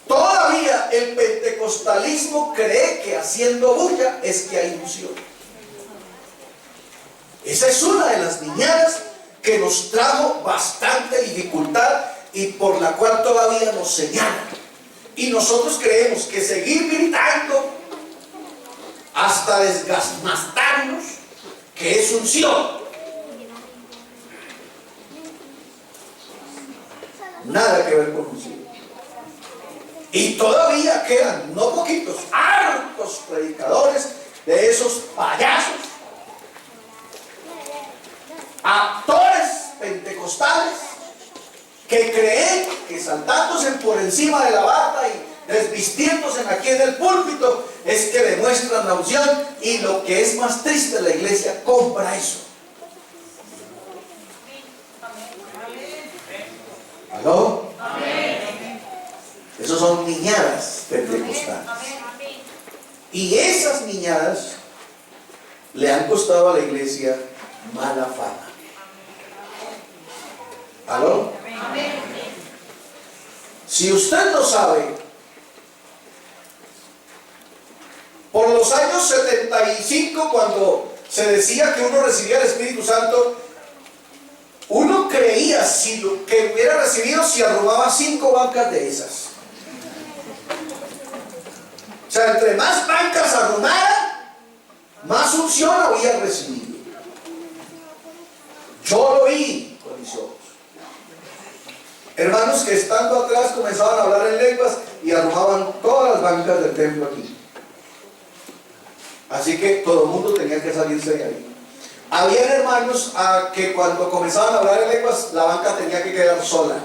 A: Todavía el pentecostalismo cree que haciendo bulla es que hay unción. Esa es una de las niñadas que nos trajo bastante dificultad y por la cual todavía nos señalan. Y nosotros creemos que seguir gritando hasta desgastarnos, que es unción. Nada que ver con unción. Y todavía quedan, no poquitos, hartos predicadores de esos payasos, actores pentecostales, que creen que saltándose por encima de la barda y desvistiéndose aquí en el púlpito es que demuestran la unción, y lo que es más triste, la iglesia compra eso. ¿Aló? Esos son niñadas pentecostales. Y esas niñadas le han costado a la iglesia mala fama. ¿Aló? Si usted no sabe, por los años 75, cuando se decía que uno recibía el Espíritu Santo, uno creía que hubiera recibido si arrumaba 5 bancas de esas. O sea, entre más bancas arrumara, más unción había recibido. Yo lo vi con mis ojos. Hermanos que estando atrás comenzaban a hablar en lenguas y arrumaban todas las bancas del templo aquí. Así que todo el mundo tenía que salirse de ahí. Había hermanos que cuando comenzaban a hablar en lenguas, la banca tenía que quedar sola.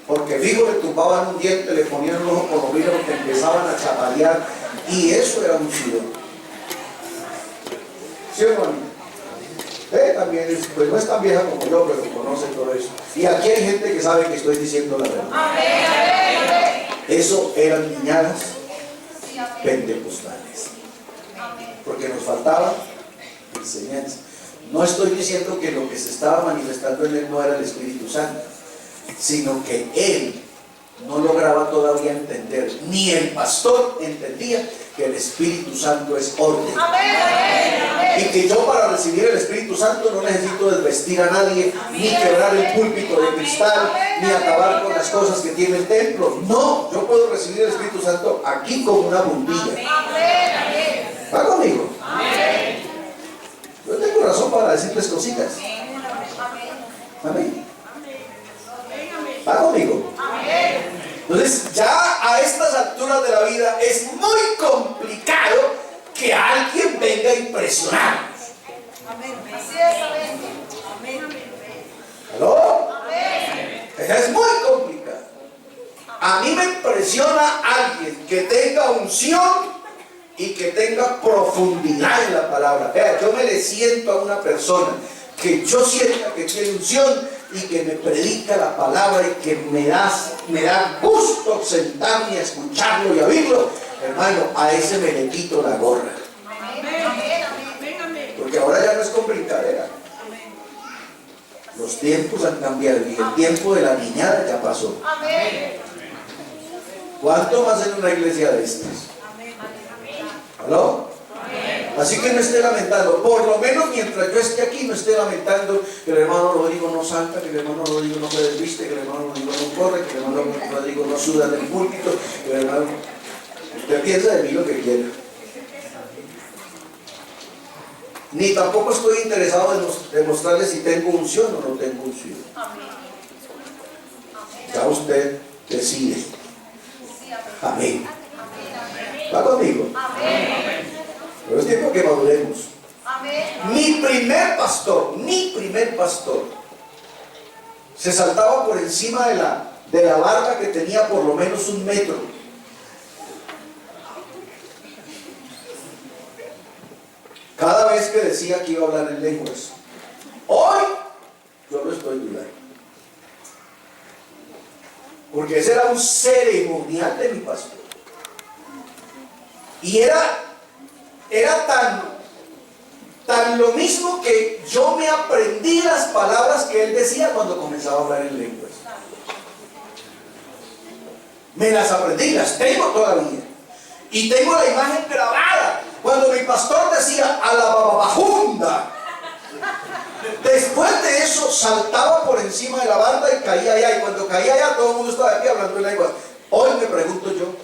A: Porque fijo, le tumbaban un diente, le ponían un ojo por lo menos, porque empezaban a chapalear. Y eso era un cielo. ¿Sí, hermano? También pues no es tan vieja como yo, pero conoce todo eso. Y aquí hay gente que sabe que estoy diciendo la verdad. Eso eran niñadas pentecostales. Porque nos faltaba enseñanza. No estoy diciendo que lo que se estaba manifestando en él no era el Espíritu Santo, sino que él no lograba todavía entender, ni el pastor entendía que el Espíritu Santo es orden. Y que yo para recibir el Espíritu Santo no necesito desvestir a nadie, ni quebrar el púlpito de cristal, ni acabar con las cosas que tiene el templo. No, yo puedo recibir el Espíritu Santo aquí como una bombilla. ¿Va conmigo? Yo tengo razón para decirles cositas. Amén. ¿Va conmigo? Entonces, ya a estas alturas de la vida es muy complicado que alguien venga a impresionarnos. ¿Aló? Es muy complicado. A mí me impresiona alguien que tenga unción y que tenga profundidad en la palabra. Vea, yo me le siento a una persona que yo sienta que tiene unción y que me predica la palabra y que me da gusto sentarme a escucharlo y a oírlo. Hermano, a ese me le quito la gorra. Porque ahora ya no es con brincadera. Los tiempos han cambiado y el tiempo de la niñada ya pasó. ¿Cuánto más en una iglesia de estas? ¿Aló? Así que no esté lamentando, por lo menos mientras yo esté aquí, no esté lamentando que el hermano Rodrigo no salta, que el hermano Rodrigo no se desviste, que el hermano Rodrigo no corre, que el hermano Rodrigo no suda del púlpito, que el hermano... Usted piensa de mí lo que quiera. ni tampoco estoy interesado en demostrarle si tengo unción o no tengo unción. Ya usted decide. Amén. ¿Va conmigo? Pero es tiempo que maduremos. Mi primer pastor, se saltaba por encima de la barca que tenía por lo menos 1 metro. Cada vez que decía que iba a hablar en lenguas. Hoy yo lo estoy dudando. Porque ese era un ceremonial de mi pastor. Y era tan lo mismo que yo me aprendí las palabras que él decía cuando comenzaba a hablar en lenguas. Me las aprendí, las tengo todavía. Y tengo la imagen grabada. Cuando mi pastor decía a la bababajunda, después de eso saltaba por encima de la banda y caía allá. Y cuando caía allá todo el mundo estaba aquí hablando en lenguas. Hoy me pregunto yo.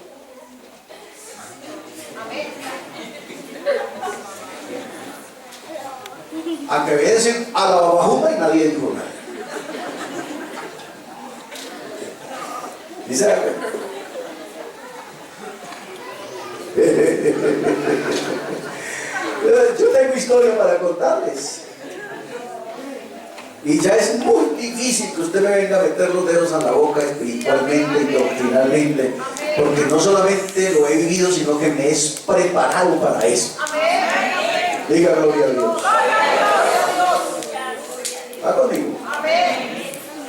A: Acabé de decir a la babajunda y nadie dijo nada. Dice la yo tengo historia para contarles. Y ya es muy difícil que usted me venga a meter los dedos en la boca espiritualmente y doctrinalmente, porque no solamente lo he vivido, sino que me he preparado para eso. Diga gloria a Dios. ¿Va conmigo?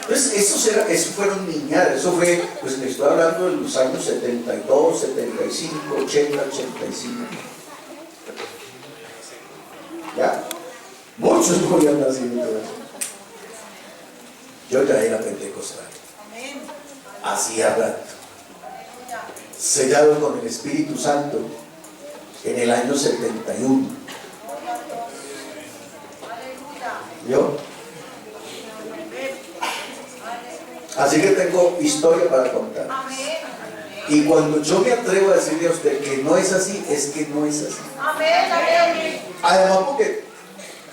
A: Entonces, eso fueron niñadas. Eso fue, pues le estoy hablando de los años 72, 75, 80, 85. ¿Ya? Muchos no habían nacido todavía. Yo ya era pentecostal. Hacía rato. Sellado con el Espíritu Santo en el año 71. ¿Yo? Así que tengo historia para contar. Y cuando yo me atrevo a decirle a usted que no es así, es que no es así. Además porque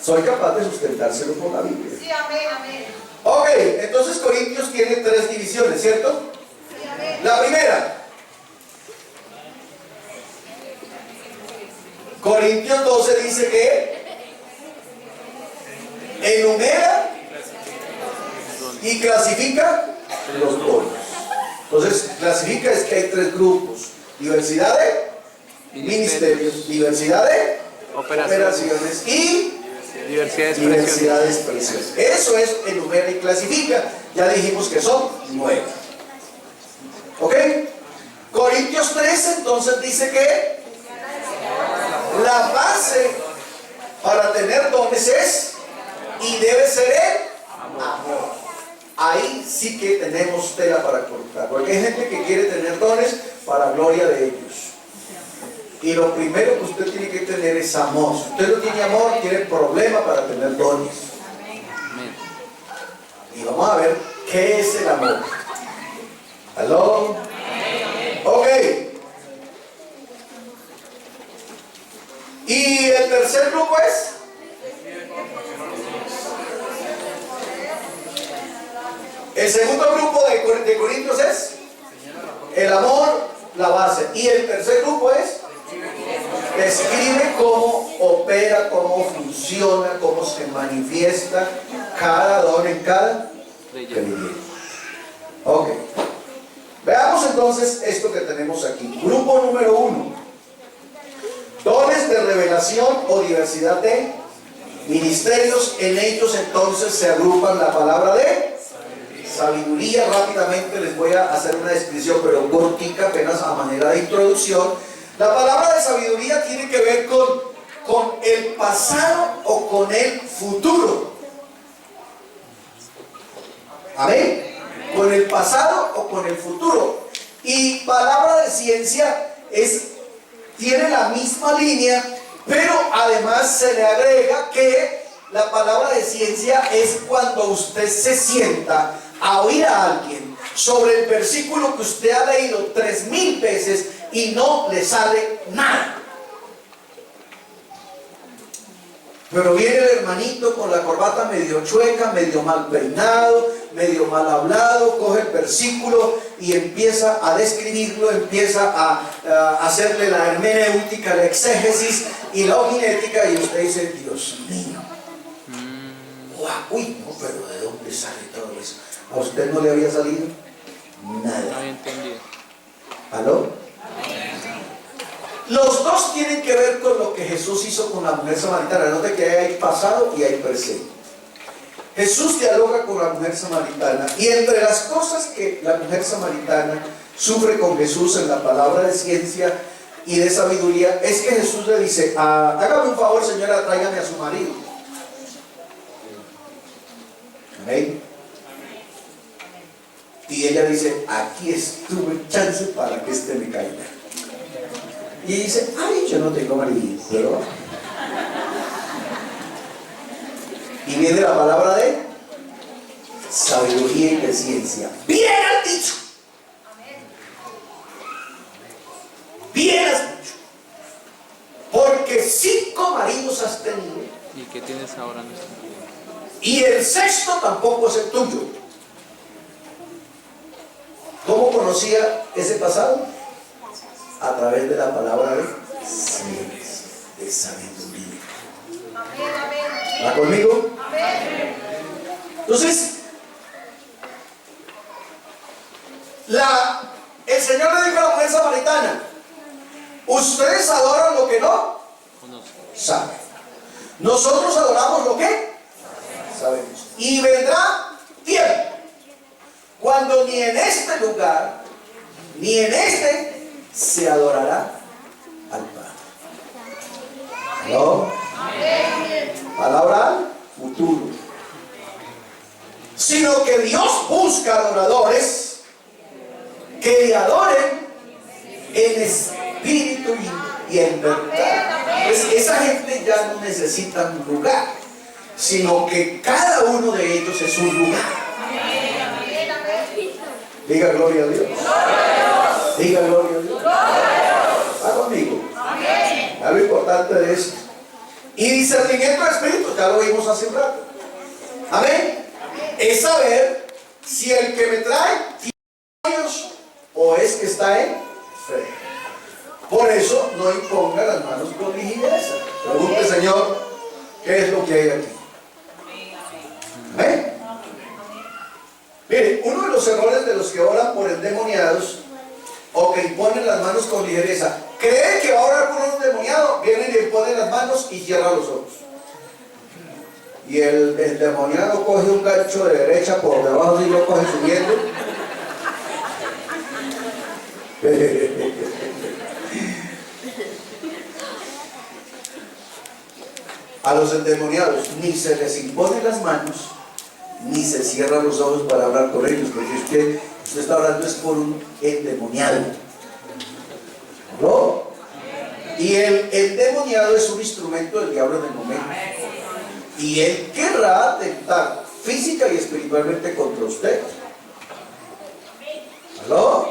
A: soy capaz de sustentárselo con la Biblia. Ok, entonces Corintios tiene 3 divisiones, ¿cierto? La primera, Corintios 12 dice que enumera y clasifica los dones. Entonces, clasifica es que hay 3 grupos: diversidad de ministerios, diversidad de operaciones y diversidad de expresiones. Eso es enumera y clasifica. Ya dijimos que son 9. ¿Ok? Corintios 13 entonces dice que la base para tener dones es y debe ser el amor. Ahí sí que tenemos tela para cortar, porque hay gente que quiere tener dones para gloria de ellos. Y lo primero que usted tiene que tener es amor. Si usted no tiene amor, tiene problema para tener dones. Y vamos a ver qué es el amor. ¿Aló? Ok. Y el tercer grupo es el segundo grupo de Corintios es el amor, la base. Y el tercer grupo es describe cómo opera, cómo funciona, cómo se manifiesta cada don en cada creyente. Ok. Veamos entonces esto que tenemos aquí. Grupo número 1. Dones de revelación o diversidad de ministerios. En ellos entonces se agrupan la palabra de sabiduría. Rápidamente les voy a hacer una descripción, pero cortica, apenas a manera de introducción. La palabra de sabiduría tiene que ver con el pasado o con el futuro. Amén. Con el pasado o con el futuro. Y palabra de ciencia tiene la misma línea, pero además se le agrega que la palabra de ciencia es cuando usted se sienta a oír a alguien sobre el versículo que usted ha leído 3000 veces y no le sale nada. Pero viene el hermanito con la corbata medio chueca, medio mal peinado, medio mal hablado, coge el versículo y empieza a describirlo, empieza a hacerle la hermenéutica, la exégesis y la homilética, y usted dice, Dios mío, uy, no, pero ¿de dónde sale todo eso? ¿A usted no le había salido? Nada.
B: No había entendido.
A: ¿Aló? Los dos tienen que ver con lo que Jesús hizo con la mujer samaritana. Note que hay pasado y hay presente. Jesús dialoga con la mujer samaritana, y entre las cosas que la mujer samaritana sufre con Jesús en la palabra de ciencia y de sabiduría, es que Jesús le dice, hágame un favor, señora, tráigame a su marido. Amén. Y ella dice, aquí estuve chance para que este me caiga. Y dice, ay, yo no tengo marido, pero... Y viene la palabra de sabiduría y de ciencia. Bien has dicho. Bien has dicho. Porque 5 maridos has tenido.
B: ¿Y qué tienes ahora?
A: Y el 6º tampoco es el tuyo. ¿Cómo conocía ese pasado? A través de la palabra de ciencia, de sabiduría. ¿Va conmigo? Entonces, el Señor le dijo a la mujer samaritana, ustedes adoran lo que no saben. Nosotros adoramos lo que sabemos. Y vendrá tiempo cuando ni en este lugar, ni en este, se adorará al Padre. ¿No? Palabra futuro. Sino que Dios busca adoradores que le adoren en espíritu y en verdad. Pues esa gente ya no necesita un lugar, sino que cada uno de ellos es un lugar. Diga gloria a Dios. Diga gloria a Dios. ¿Va conmigo? Es lo importante de esto. Y discernimiento de espíritus, ya lo vimos hace un rato. Amén. Es saber si el que me trae tiene años o es que está en fe. Por eso no imponga las manos con ligereza. Pregunte, Señor, ¿qué es lo que hay aquí? Amén. Mire, uno de los errores de los que oran por endemoniados o que imponen las manos con ligereza, cree que va a orar por un endemoniado, viene y le impone las manos y cierra los ojos. Y el endemoniado coge un gancho de derecha por debajo y lo coge subiendo. A los endemoniados ni se les imponen las manos, ni se cierran los ojos para hablar con ellos, porque usted está hablando es por un endemoniado, ¿no? Y el endemoniado es un instrumento del diablo en el momento, y él querrá atentar física y espiritualmente contra usted, ¿no?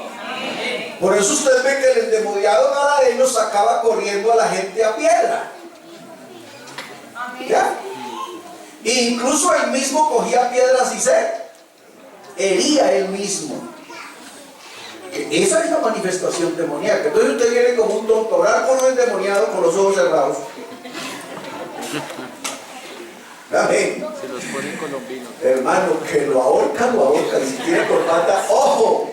A: Por eso usted ve que el endemoniado gadareño sacaba corriendo a la gente a piedra, ¿ya? E incluso él mismo cogía piedras y se hería él mismo. Esa es la manifestación demoníaca. Entonces usted viene como un tonto a orar con un endemoniado con los ojos cerrados. Amén.
B: Se los ponen colombinos.
A: Hermano, que lo ahorca, y si tiene corbata, ¡ojo!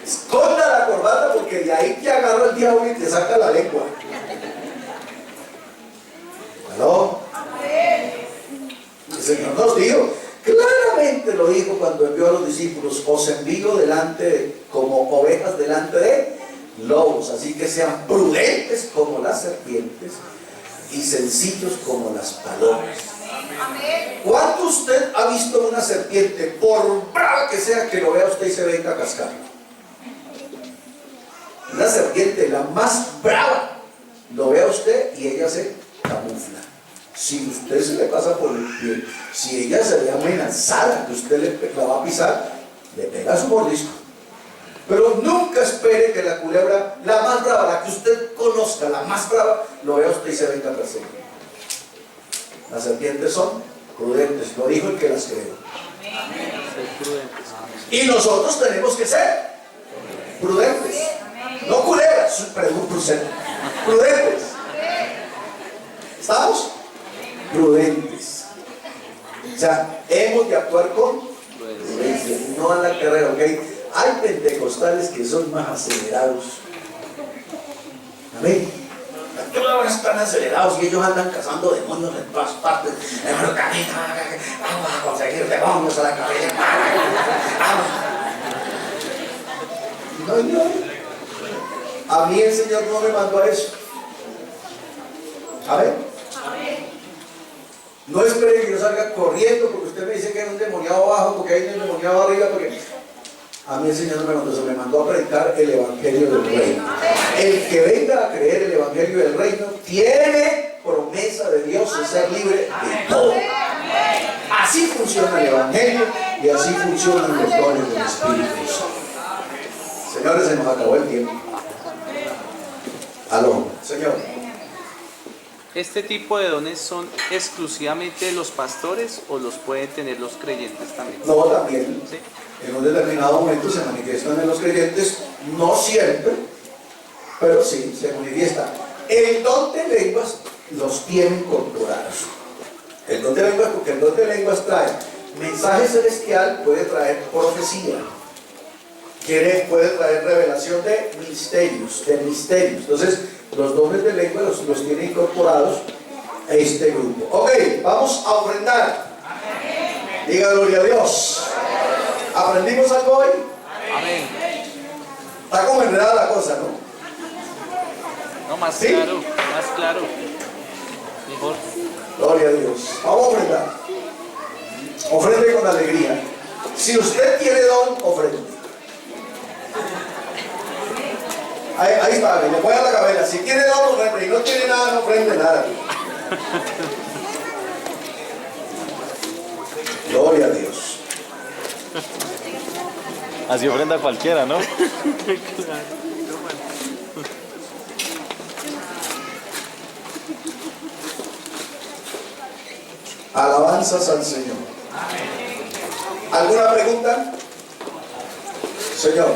A: Esconda la corbata porque de ahí te agarra el diablo y te saca la lengua. ¿Aló? El Señor nos dijo, claramente lo dijo cuando envió a los discípulos, os envío como ovejas delante de lobos, así que sean prudentes como las serpientes y sencillos como las palomas. ¿Cuánto usted ha visto una serpiente, por brava que sea, que lo vea usted y se venga a cascar? Una serpiente, la más brava, lo vea usted y ella se camufla. Si usted se le pasa por el pie, si ella se ve amenazada que usted la va a pisar, le pega su mordisco. Pero nunca espere que la culebra, la más brava, la que usted conozca, la más brava, lo vea usted y se venga a perseguir. Las serpientes son prudentes, lo dijo el que las creó.
B: Ser prudentes.
A: Y nosotros tenemos que ser prudentes. No culebras, prudentes. ¿Estamos? Prudentes. O sea, hemos de actuar con prudencia, no a la carrera, ¿ok? Hay pentecostales que son más acelerados. Amén. ¿Qué ahora están acelerados y ellos andan cazando demonios en todas partes? Hermano, camina, vamos a conseguir demonios a la cabeza. Vamos. No. A mí el Señor no me mandó a eso. A ver. No espere que yo salga corriendo porque usted me dice que hay un demoniado abajo, porque hay un demoniado arriba, porque a mí el Señor no me mandó eso, me mandó a predicar el Evangelio del Reino. El que venga a creer el Evangelio del Reino tiene promesa de Dios de ser libre de todo. Así funciona el Evangelio y así funcionan los dones del Espíritu Santo. Señores, se nos acabó el tiempo. Aló, Señor.
B: ¿Este tipo de dones son exclusivamente de los pastores o los pueden tener los creyentes también?
A: No, también.
B: ¿Sí?
A: En un determinado momento se manifiestan en los creyentes, no siempre, pero sí se manifiesta. El don de lenguas los tiene incorporados. El don de lenguas, porque el don de lenguas trae mensaje celestial, puede traer profecía, puede traer revelación de misterios. Entonces, los dones de lengua los tiene incorporados a este grupo. Ok, vamos a ofrendar. Diga gloria a Dios. ¿Aprendimos algo hoy?
B: Amén.
A: Está como enredada la cosa, ¿no?
B: No, más
A: ¿Sí?
B: claro, más claro. Mejor.
A: Gloria a Dios. Vamos a ofrendar. Ofrende con alegría. Si usted tiene don, ofrende. Ahí está, le voy a la cabeza. Si tiene don, ofrende. Y no tiene nada, no ofrende nada. Gloria a Dios.
E: Así ofrenda cualquiera, ¿no?
A: Alabanzas al Señor. ¿Alguna pregunta? Señor.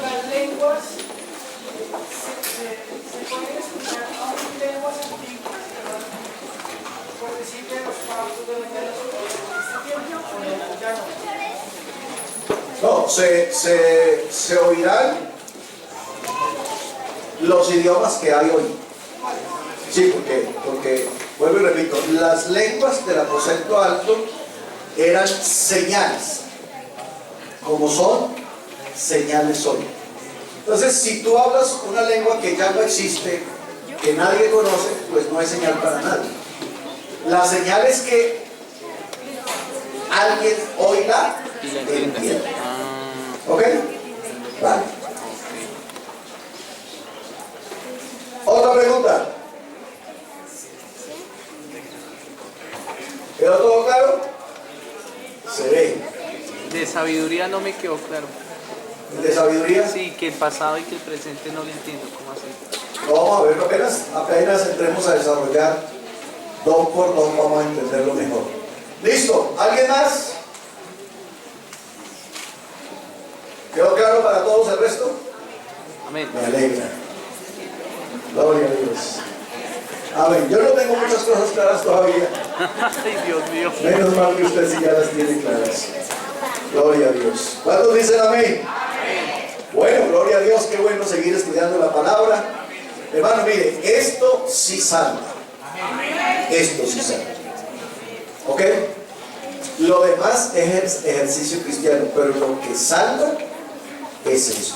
F: Las lenguas se pueden escuchar aún lenguas antiguas, por decir de los pagos de este tiempo, o ya no.
A: No, se oirán los idiomas que hay hoy. Sí, porque vuelvo y repito, las lenguas del aposento alto eran señales, como son señales hoy. Entonces, si tú hablas una lengua que ya no existe, que nadie conoce, pues no es señal para nadie. La señal es que alguien oiga
B: Y la entiendas.
A: entienda. ¿Ok? Vale. ¿Otra pregunta? ¿Quedó todo claro? Se ve.
B: De sabiduría no me quedó claro.
A: ¿De sabiduría?
B: Sí, que el pasado y que el presente no lo entiendo. ¿Cómo así?
A: Lo vamos a ver, apenas entremos a desarrollar don por don, vamos a entenderlo mejor. ¿Listo? ¿Alguien más? ¿Quedó claro para todos el resto?
B: Amén.
A: Me alegra. Gloria a Dios. Amén. Yo no tengo muchas cosas claras todavía.
B: Ay, Dios mío.
A: Menos mal que usted sí ya las tiene claras. Gloria a Dios. ¿Cuántos dicen amén? Bueno, gloria a Dios, qué bueno seguir estudiando la palabra. Hermano, mire, esto sí salva. Esto sí salva. ¿Ok? Lo demás es ejercicio cristiano, pero lo que salva es eso.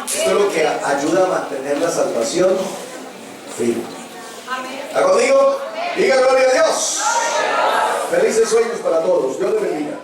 A: Esto es lo que ayuda a mantener la salvación firme. ¿Está conmigo? Diga gloria a Dios. Felices sueños para todos. Dios les bendiga.